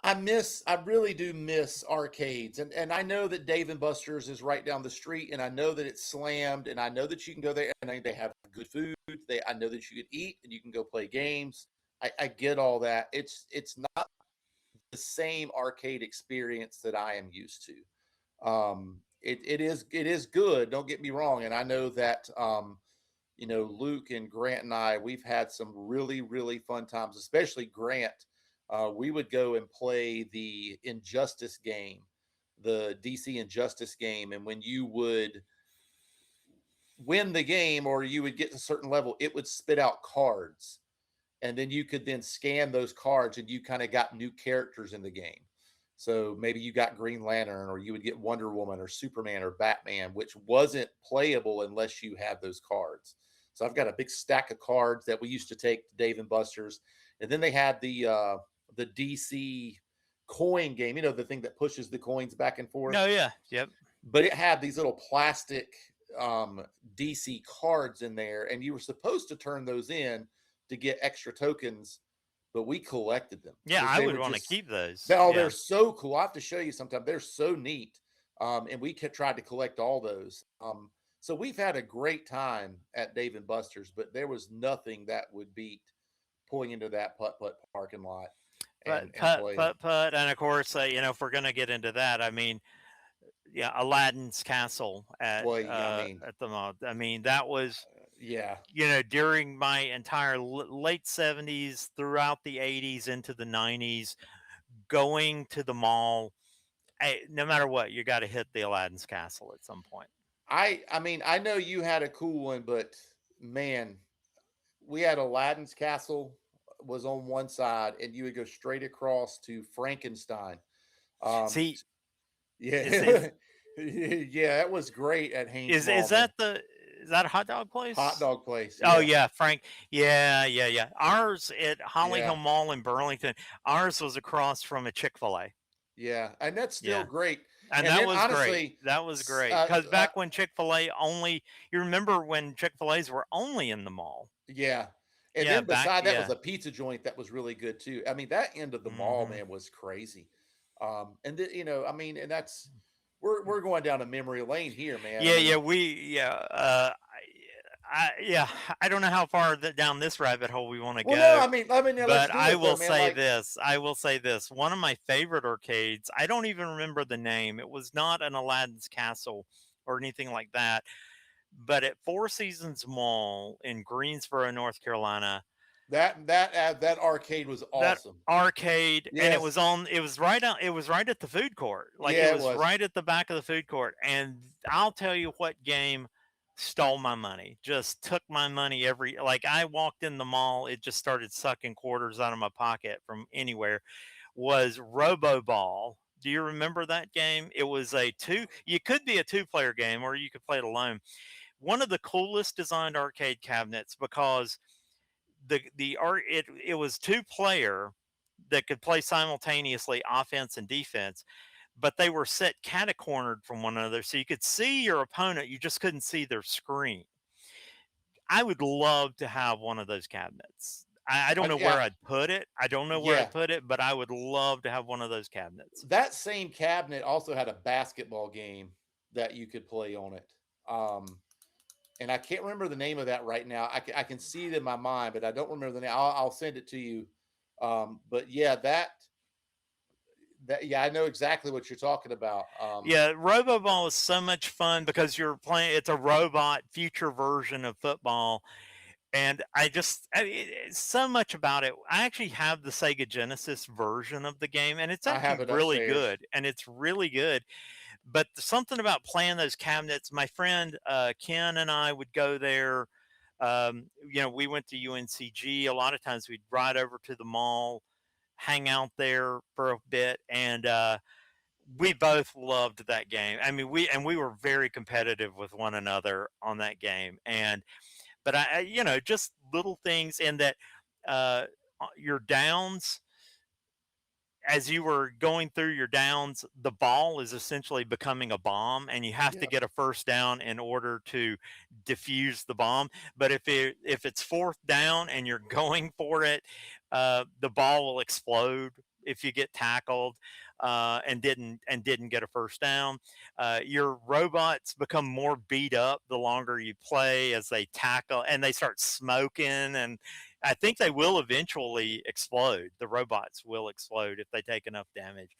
I really do miss arcades. And I know that Dave and Buster's is right down the street, and I know that it's slammed, and I know that you can go there, and they have good food. I know that you can eat and you can go play games. I get all that. It's not the same arcade experience that I am used to. It is good, don't get me wrong. And I know that, Luke and Grant and I, we've had some really, really fun times, especially Grant. We would go and play the Injustice game the DC Injustice game, and when you would win the game or you would get to a certain level, it would spit out cards, and then you could then scan those cards and you kind of got new characters in the game. So maybe you got Green Lantern, or you would get Wonder Woman or Superman or Batman, which wasn't playable unless you had those cards. So I've got a big stack of cards that we used to take to Dave and Buster's, and then they had the DC coin game, the thing that pushes the coins back and forth. No, yeah, yep. But it had these little plastic DC cards in there, and you were supposed to turn those in to get extra tokens, but we collected them Yeah, because I they would were want to just keep those. they're Yeah. so cool. I have to show you sometime. They're so neat. And we tried to collect all those. So we've had a great time at Dave and Buster's, but there was nothing that would beat pulling into that Putt-Putt parking lot But and putt, playing. putt, putt, and of course, if we're gonna get into that, I mean, yeah, Aladdin's castle Well, I mean, at the mall. I mean, that was yeah, during my entire late 70s, throughout the 80s, into the 90s, going to the mall. No matter what, you got to hit the Aladdin's castle at some point. I mean, I know you had a cool one, but man, we had Aladdin's castle was on one side, and you would go straight across to Frankenstein. Um, See, is yeah, is yeah, that was great at Haynes is Mall, man. that a hot dog Hot place? dog place, Oh yeah, yeah, Frank. Yeah, yeah, yeah. Ours at Holly yeah, Hill Mall in Burlington. Ours was across from a Chick-fil-A. yeah, and that's still Yeah. great. And And that then was great. honestly, That was great. Because uh, back when Chick-fil-A only, you remember when Chick-fil-A's were only in the mall? yeah, and Yeah, then back, beside that was yeah. a pizza joint that was really good too. I mean, that end of the mall, Hmm. man, was crazy. And then, I mean, and that's we're going down a memory lane here, man. I Yeah, yeah, mean, yeah, I don't know how far down this rabbit hole we want to well, no, go, I mean, let's but do I it though, will man. say Like this. I will say this. One of my favorite arcades, I don't even remember the name. It was not an Aladdin's Castle or anything like that, but at Four Seasons Mall in Greensboro, North Carolina, that arcade was that awesome. arcade, and Yes, it was right out, it was right at the food court, like it yeah, it was was. right at the back of the food court. And I'll tell you what game stole my money, just took my money. Like, I walked in the mall, it just started sucking quarters out of my pocket from anywhere. Was Robo Ball. Do you remember that game? It was you could be a two-player game, or you could play it alone. One of the coolest designed arcade cabinets, because the art, it was two-player that could play simultaneously offense and defense, but they were set catacornered from one another, so you could see your opponent, you just couldn't see their screen. I would love to have one of those cabinets. I don't know Yeah, where I'd put it. I don't know where yeah. I'd put it, but I would love to have one of those cabinets. That same cabinet also had a basketball game that you could play on it. And I can't remember the name of that right now. I can see it in my mind, but I don't remember the name. I'll send it to you. But yeah, yeah, I know exactly what you're talking about. Yeah, Robo Ball is so much fun because you're playing. It's a robot future version of football, and it's so much about it. I actually have the Sega Genesis version of the game, and it's I actually have it really upstairs. good. And it's really good. But something about playing those cabinets. My friend Ken and I would go there. We went to UNCG. A lot of times we'd ride over to the mall, hang out there for a bit, and we both loved that game. I mean, we were very competitive with one another on that game. And but just little things in that, uh, your downs, as you were going through your downs, the ball is essentially becoming a bomb, and you have to Yep. get a first down in order to defuse the bomb. But if it's fourth down and you're going for it, the ball will explode if you get tackled, and didn't get a first down. Your robots become more beat up the longer you play, as they tackle and they start smoking, and I think they will eventually explode. The robots will explode if they take enough damage.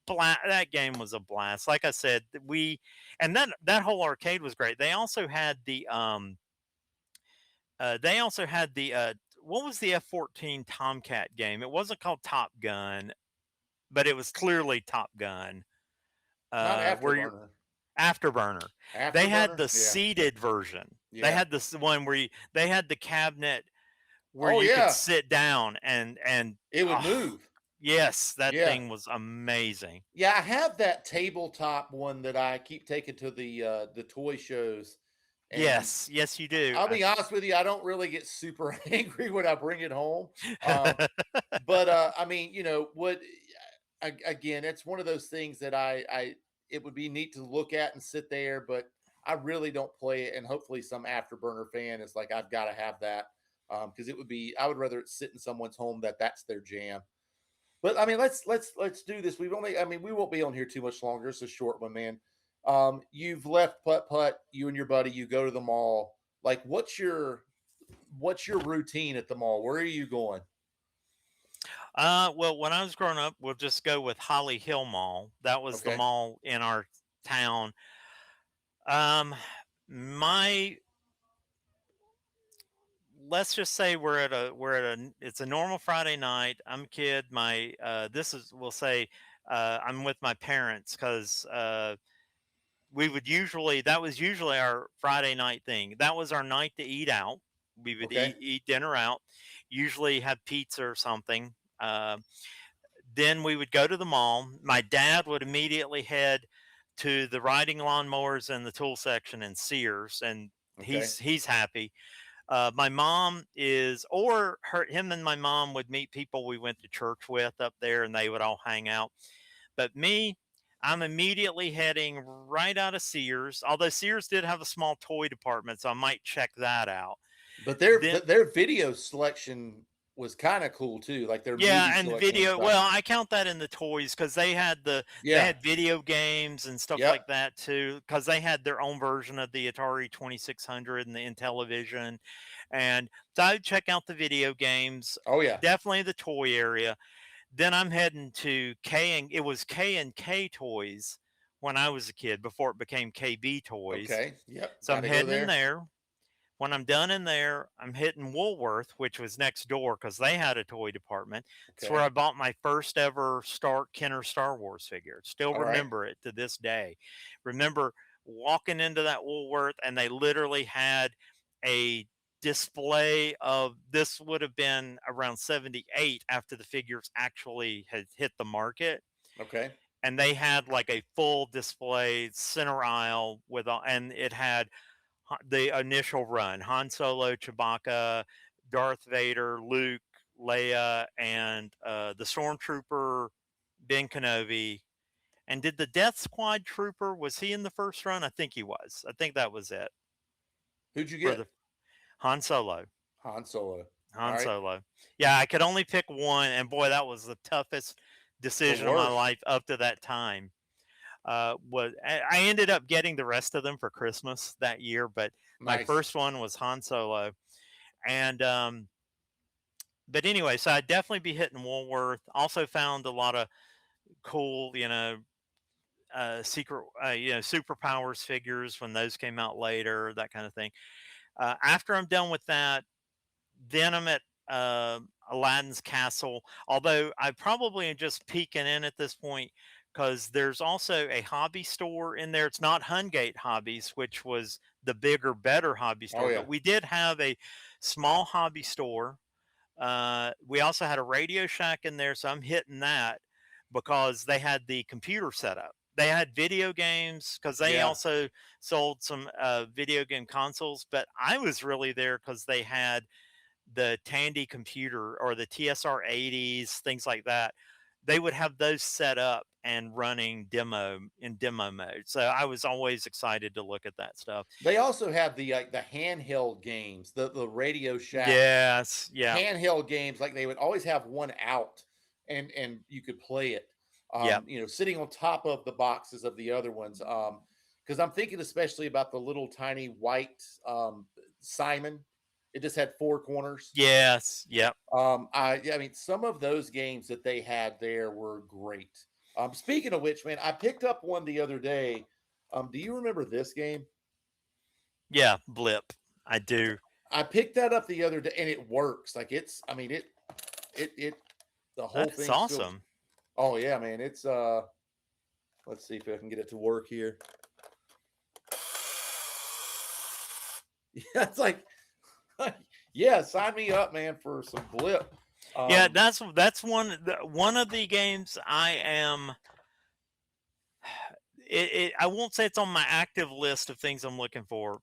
That game was a blast. Like I said, and that whole arcade was great. They also had the what was the F-14 Tomcat game? It wasn't called Top Gun, but it was clearly Top Gun. Not where you Afterburner. Afterburner. They had Afterburner? the Yeah. seated version. They Yeah. had this one where they had the cabinet where Oh, you could yeah. sit down and It would oh, move. yes, that Yeah. thing was amazing. Yeah, I have that tabletop one that I keep taking to the toy shows, and Yes, yes, you do. I'll be honest with you, I don't really get super angry when I bring it home. Um, I but I mean, what again, it's one of those things that I it would be neat to look at and sit there, but I really don't play it. And hopefully, some afterburner fan is like, I've got to have that because it would be. I would rather it sit in someone's home that's their jam. But I mean, let's do this. We've only, I mean, we won't be on here too much longer. It's a short one, man. You've left Putt-Putt. You and your buddy, you go to the mall. Like, what's your routine at the mall? Where are you going? well, when I was growing up, we'll just go with Holly Hill Mall. That was the Okay, mall in our town. Um, my let's just say it's a normal Friday night. I'm a kid. My this is we'll say I'm with my parents because we would usually that was usually our Friday night thing. That was our night to eat out. We would okay, eat dinner out, usually have pizza or something. Then we would go to the mall. My dad would immediately head to the riding lawnmowers and the tool section in Sears, and okay. he's happy. My mom is, or him and my mom would meet people we went to church with up there, and they would all hang out. But me, I'm immediately heading right out of Sears. Although Sears did have a small toy department, so I might check that out. But their Then, their video selection was kind of cool too, like their movie yeah, and selection and video. stuff. Well, I count that in the toys because they Yeah. had video games and stuff Yep. like that too. Because they had their own version of the Atari 2600 and the Intellivision, and so I would check out the video games. Oh yeah. Definitely the toy area. Then I'm heading to it was K&K Toys when I was a kid before it became KB Toys. Okay. Yep. So Got I'm to go heading in there. there. When I'm done in there, I'm hitting Woolworth, which was next door because they had a toy department. It's where Okay. I bought my first ever Kenner Star Wars figure. Still All right. remember it to this day. Remember walking into that Woolworth and they literally had a display of this would have been around 78 after the figures actually had hit the market, Okay. and they had like a full display center aisle with all, and it had the initial run: Han Solo, Chewbacca, Darth Vader, Luke, Leia, and the Stormtrooper Ben Kenobi. And did the Death Squad trooper, was he in the first run? I think he was. I think that was it Who'd you for get? the Han Solo. Han Solo. All Han right. Solo. Yeah, I could only pick one, and boy, that was the toughest The decision of my worst. life up to that time. Was I ended up getting the rest of them for Christmas that year, but my Nice. first one was Han Solo, and but anyway, so I'd definitely be hitting Woolworth. Also found a lot of cool, secret, superpowers figures when those came out later, that kind of thing. After I'm done with that, then I'm at Aladdin's castle. Although I probably am just peeking in at this point because there's also a hobby store in there. It's not Hungate Hobbies, which was the bigger, better hobby Oh store, yeah. but we did have a small hobby store. We also had a Radio Shack in there, so I'm hitting that because they had the computer set up. They had video games because they Yeah. also sold some video game consoles, but I was really there because they had the Tandy computer or the TSR 80s, things like that. They would have those set up and running demo mode. So I was always excited to look at that stuff. They also have the handheld games, the Radio Shack Yes, yeah, handheld games. Like they would always have one out, and you could play it. yep, Sitting on top of the boxes of the other ones. Because I'm thinking especially about the little tiny white Simon. It just had four corners. yes, yep. I mean, some of those games that they had there were great. Speaking of which, man, I picked up one the other day. Do you remember this game? Yeah, Blip. I do. I picked that up the other day, and it works. Like I mean, the whole That is thing still. awesome. Oh yeah, man. It's Let's see if I can get it to work here. Yeah, it's like, yeah, sign me up, man, for some Blip. Yeah, that's one of the games I am. I won't say it's on my active list of things I'm looking for,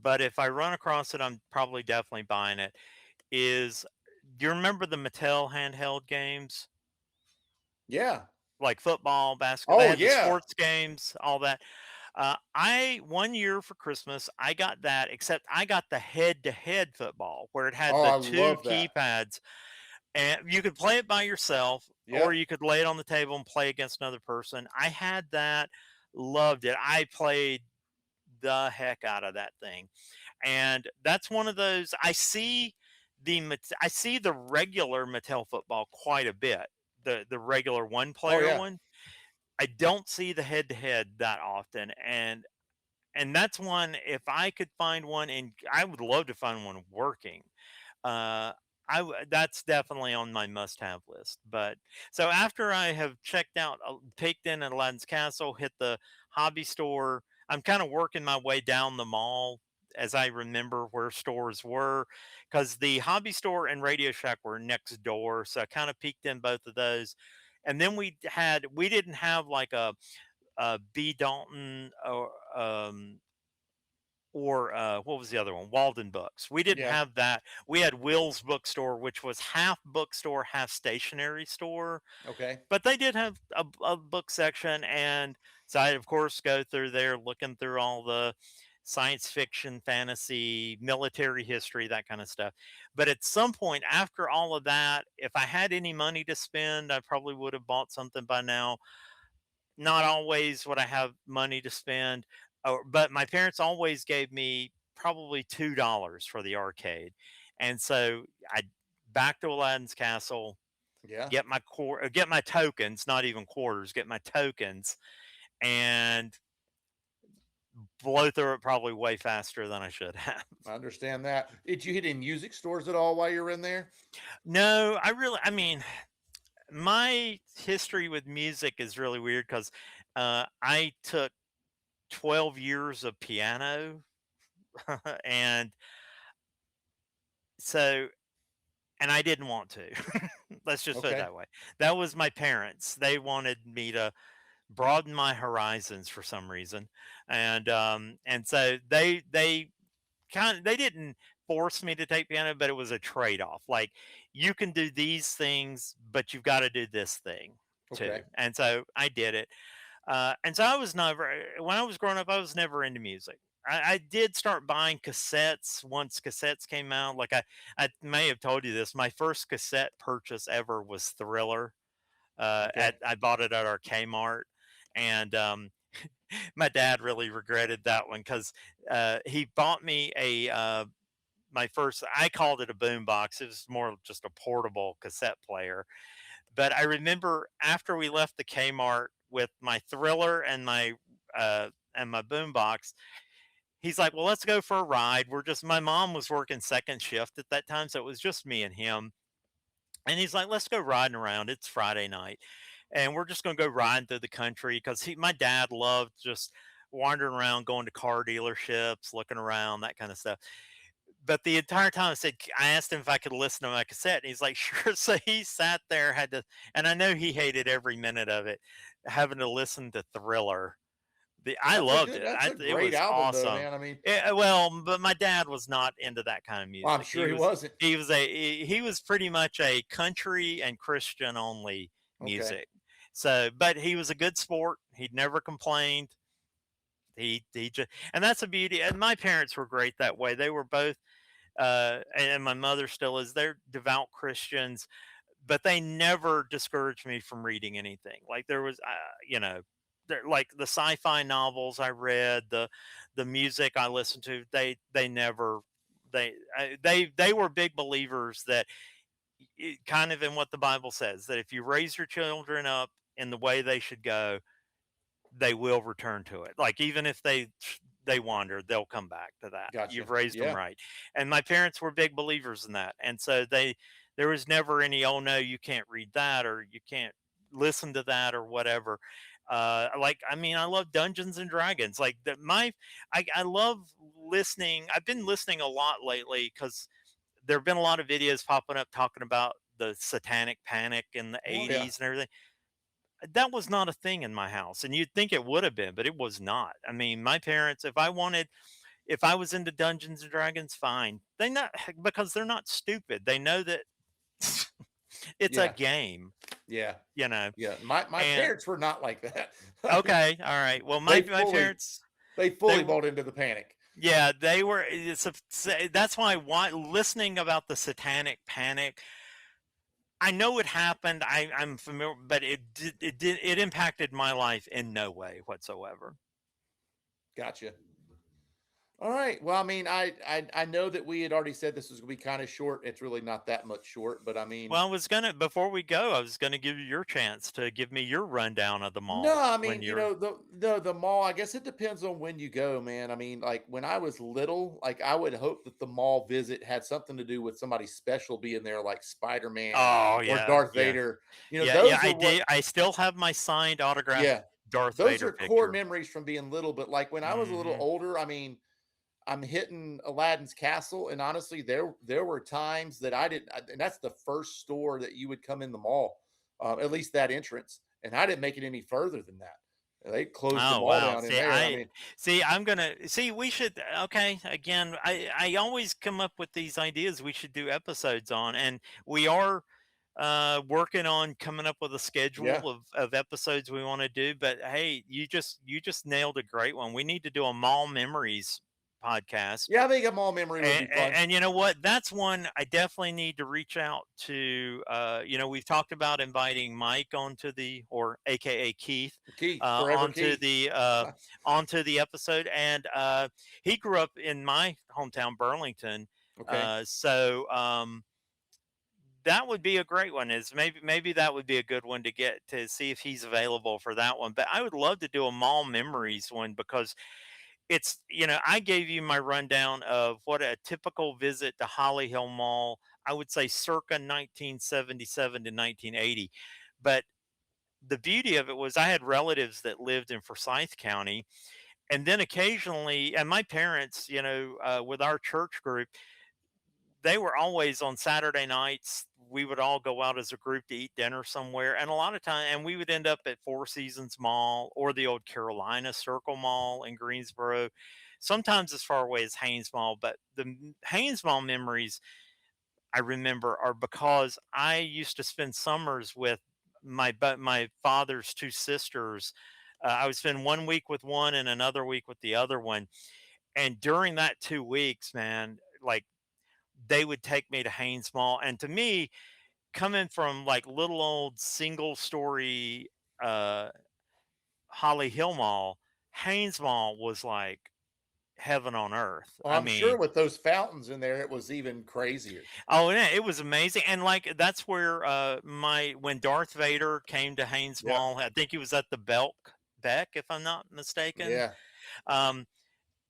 but if I run across it, I'm probably definitely buying it. Is Do you remember the Mattel handheld games yeah. like football, basketball? They Oh, had the yeah. sports games, all that. I one year for Christmas I got that, except I got the head-to-head football where it had Oh, the I two love that. keypads, and you could play it by yourself, or Yep. you could lay it on the table and play against another person. I had that, loved it. I played the heck out of that thing, and that's one of those. I see the regular Mattel football quite a bit. The regular one Oh, player yeah. one. I don't see the head to head that often, and that's one. If I could find one, and I would love to find one working. Uh, that's definitely on my must-have list. But so after I have checked out, peeked in at Aladdin's Castle, hit the hobby store, I'm kind of working my way down the mall as I remember where stores were, because the hobby store and Radio Shack were next door. So I kind of peeked in both of those, and then we didn't have like a B Dalton or what was the other one? Walden Books. We didn't Yeah. have that. We had Will's Bookstore, which was half bookstore, half stationery store. Okay. But they did have a book section, and so I of course go through there, looking through all the science fiction, fantasy, military history, that kind of stuff. But at some point after all of that, if I had any money to spend, I probably would have bought something by now. Not always would I have money to spend, but my parents always gave me probably $2 for the arcade, and so I back to Aladdin's Castle, Yeah. get my tokens, not even quarters, get my tokens, and blow through it probably way faster than I should have. I understand that. Did you hit any music stores at all while you were in there? No, I mean, my history with music is really weird because I took 12 years of piano. And so, and I didn't want to. Let's just put it Okay. that way. That was my parents. They wanted me to broaden my horizons for some reason, and so they didn't force me to take piano, but it was a trade off. Like, you can do these things, but you've got to do this thing too. Okay. And so I did it. And so I was never, when I was growing up, I was never into music. I did start buying cassettes once cassettes came out. Like, I may have told you this. My first cassette purchase ever was Thriller. Okay. I bought it at our Kmart, and my dad really regretted that one because he bought me a my first. I called it a boom box. It was more just a portable cassette player. But I remember after we left the Kmart with my Thriller and my boombox, he's like, "Well, let's go for a ride." My mom was working second shift at that time, so it was just me and him. And he's like, "Let's go riding around. It's Friday night, and we're just going to go riding through the country because my dad loved just wandering around, going to car dealerships, looking around, that kind of stuff." But the entire time I asked him if I could listen to my cassette, and he's like, "Sure." So he sat there, and I know he hated every minute of it, having to listen to Thriller. I loved it. That's a It great was album though, awesome. man. I mean, Well, but my dad was not into that kind of well, I'm music. sure he wasn't. He was pretty much a country and Christian only Okay. music. So, but he was a good sport. He'd never complained. He just, and that's a beauty. And my parents were great that way. They were both and my mother still is. They're devout Christians, but they never discouraged me from reading anything. Like, there was, like the sci-fi novels I read, the music I listened to. They never they were big believers that kind of in what the Bible says, that if you raise your children up in the way they should go, they will return to it. Like, even if they wander, they'll come back to that. Gotcha. You've raised them Yeah. right. And my parents were big believers in that. And so there was never any, "Oh no, you can't read that," or "You can't listen to that," or whatever. I mean, I love Dungeons and Dragons. Like I love listening. I've been listening a lot lately because there have been a lot of videos popping up talking about the satanic panic in the Oh yeah, 80s and everything. That was not a thing in my house, and you'd think it would have been, but it was not. I mean, my parents, if I was into Dungeons and Dragons, fine. They not because they're not stupid. They know that it's a yeah, game, yeah, you know. yeah. My And parents were not like that. I mean, okay, all right. Well, they my fully parents, they they fully bought into the panic. yeah, they were. That's why listening about the satanic panic. I know it happened. I'm familiar, but it impacted my life in no way whatsoever. Gotcha. All right. Well, I mean, I know that we had already said this was gonna be kind of short. It's really not that much short, but I mean, Well, I was gonna before we go, I was gonna give you your chance to give me your rundown of the no, mall I when mean, you're. the mall, I guess it depends on when you go, man. I mean, like when I was little, like I would hope that the mall visit had something to do with somebody special being there, like Spider-Man Oh or yeah, Darth yeah, Vader. yeah. Those I are what did. I still have my signed autographed yeah, Darth those Vader are core picture. memories from being little. But like when I was a little Hmm. older, I mean, I'm hitting Aladdin's castle, and honestly, there were times that I didn't, and that's the first store that you would come in the mall, at least that entrance, and I didn't make it any further than that. They closed the Oh mall wow. down in there. I mean, See. I'm gonna see. We should. Okay. Again, I always come up with these ideas we should do episodes on, and we are working on coming up with a schedule yeah, of episodes we want to do. But hey, you just nailed a great one. We need to do a mall memories podcast. yeah, I think a mall memory would And, be fun. and you know what? That's one I definitely need to reach out to. We've talked about inviting Mike onto or AKA Keith, Keith, uh, forever onto Keith. the uh, onto the episode. And he grew up in my hometown, Burlington. Okay, That would be a great one. Is maybe that would be a good one to get to see if he's available for that one. But I would love to do a mall memories one because I gave you my rundown of what a typical visit to Holly Hill Mall, I would say circa 1977 to 1980. But the beauty of it was I had relatives that lived in Forsyth County. And then occasionally, and my parents, with our church group, they were always on Saturday nights. We would all go out as a group to eat dinner somewhere, and a lot of time, and we would end up at Four Seasons Mall or the old Carolina Circle Mall in Greensboro. Sometimes as far away as Haynes Mall, but the Haynes Mall memories I remember are because I used to spend summers with my father's two sisters. I would spend one week with one and another week with the other one, and during that 2 weeks, man, like they would take me to Haynes Mall. And to me, coming from like little old single story uh, Holly Hill Mall, Haynes Mall was like heaven on earth. well, I I'm sure mean, with those fountains in there, it was even crazier. oh yeah, it was amazing. And like that's where my when Darth Vader came to Haynes Yep. Mall, I think he was at the Beck, if I'm not mistaken. Yeah, Um,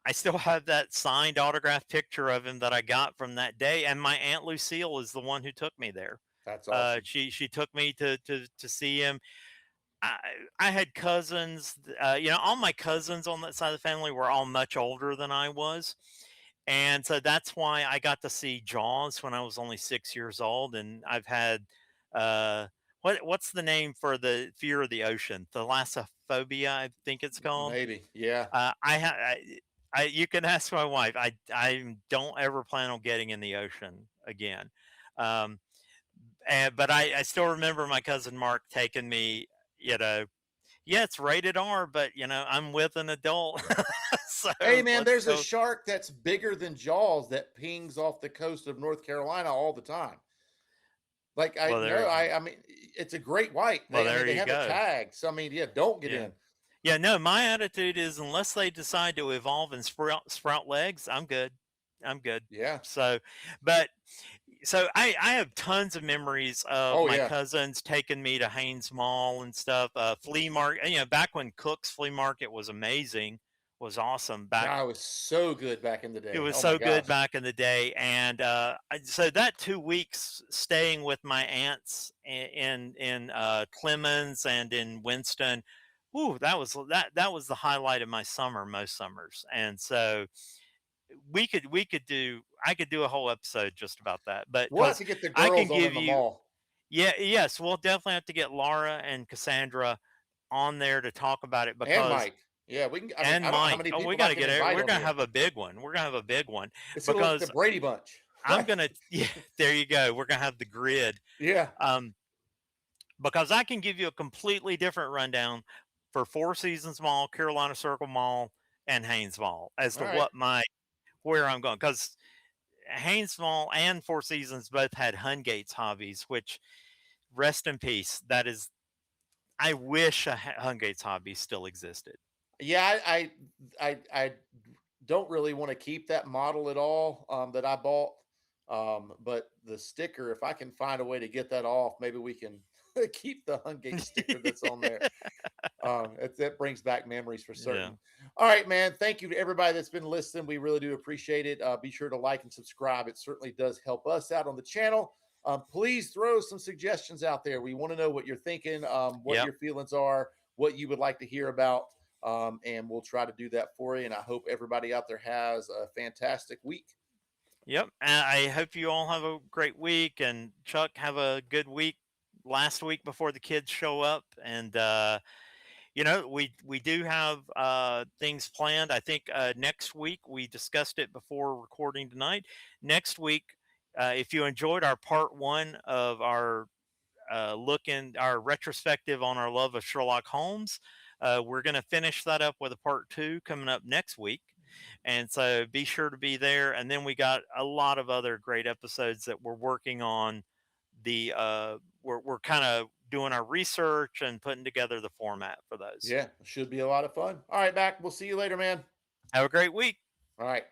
I still have that signed autograph picture of him that I got from that day, and my Aunt Lucille is the one who took me there. that's awesome. She took me to see him. I I had cousins. All my cousins on that side of the family were all much older than I was, and so that's why I got to see Jaws when I was only 6 years old. And I've had what's the name for the fear of the ocean? Thalassophobia, I think it's called. Maybe. Yeah. I, ha- you can ask my wife. I don't ever plan on getting in the ocean again. Um, but I still remember my cousin Mark taking me. You know, yeah, it's rated R, but I'm with an adult, so Hey man, let's there's a go. shark that's bigger than Jaws that pings off the coast of North Carolina all the time. Like I Well, know, there, I mean, it's a great white. well, I mean, there they you have it go. tagged. So I mean, yeah, don't get Yeah, in. yeah. No, my attitude is unless they decide to evolve and sprout legs, I'm good. I'm good. Yeah. So, but I have tons of memories of Oh my yeah. cousins taking me to Haynes Mall and stuff. Flea market, back when Cook's Flea Market was amazing, was awesome. Back God, it was so good back in the It day. was Oh my so good gosh. back in the day. And so that 2 weeks staying with my aunts in Clemens and in Winston Ooh, that was the highlight of my summer most summers. And so we could do I could do a whole episode just about that. But We'll have because to get the I can girls on give in the you mall yeah, yes, we'll definitely have to get Laura and Cassandra on there to talk about it and because Mike. Yeah, we can. I mean, and I don't know how Mike. many Oh, we people got I to can get it. invite We're on gonna here. have a big one. We're gonna have a big one It's gonna look like the because Brady Bunch. I'm gonna. Yeah, there you go. We're gonna have the grid. Yeah. Um, because I can give you a completely different rundown for Four Seasons Mall, Carolina Circle Mall, and Haynes Mall as All to right. what my where I'm going. Because Haynes Mall and Four Seasons both had Hungate's hobbies, which rest in peace. That is, I wish a Hungate's hobby still existed. Yeah, I don't really want to keep that model at all that I bought. But the sticker, if I can find a way to get that off, maybe we can keep the Hungate sticker that's on there. That brings back memories for Yeah. certain. All right, man. Thank you to everybody that's been listening. We really do appreciate it. Be sure to like and subscribe. It certainly does help us out on the channel. Please throw some suggestions out there. We want to know what you're thinking, what Yep. your feelings are, what you would like to hear about, and we'll try to do that for you. And I hope everybody out there has a fantastic week. Yep. And I hope you all have a great week, and Chuck have a good week last week before the kids show up. And we do have things planned. I think next week we discussed it before recording tonight. Next week, if you enjoyed our part one of our our retrospective on our love of Sherlock Holmes, we're going to finish that up with a part two coming up next week. And so be sure to be there. And then we got a lot of other great episodes that we're working on. We're kind of doing our research and putting together the format for those. Yeah, should be a lot of fun. All right, Mac. We'll see you later, man. Have a great week. All right.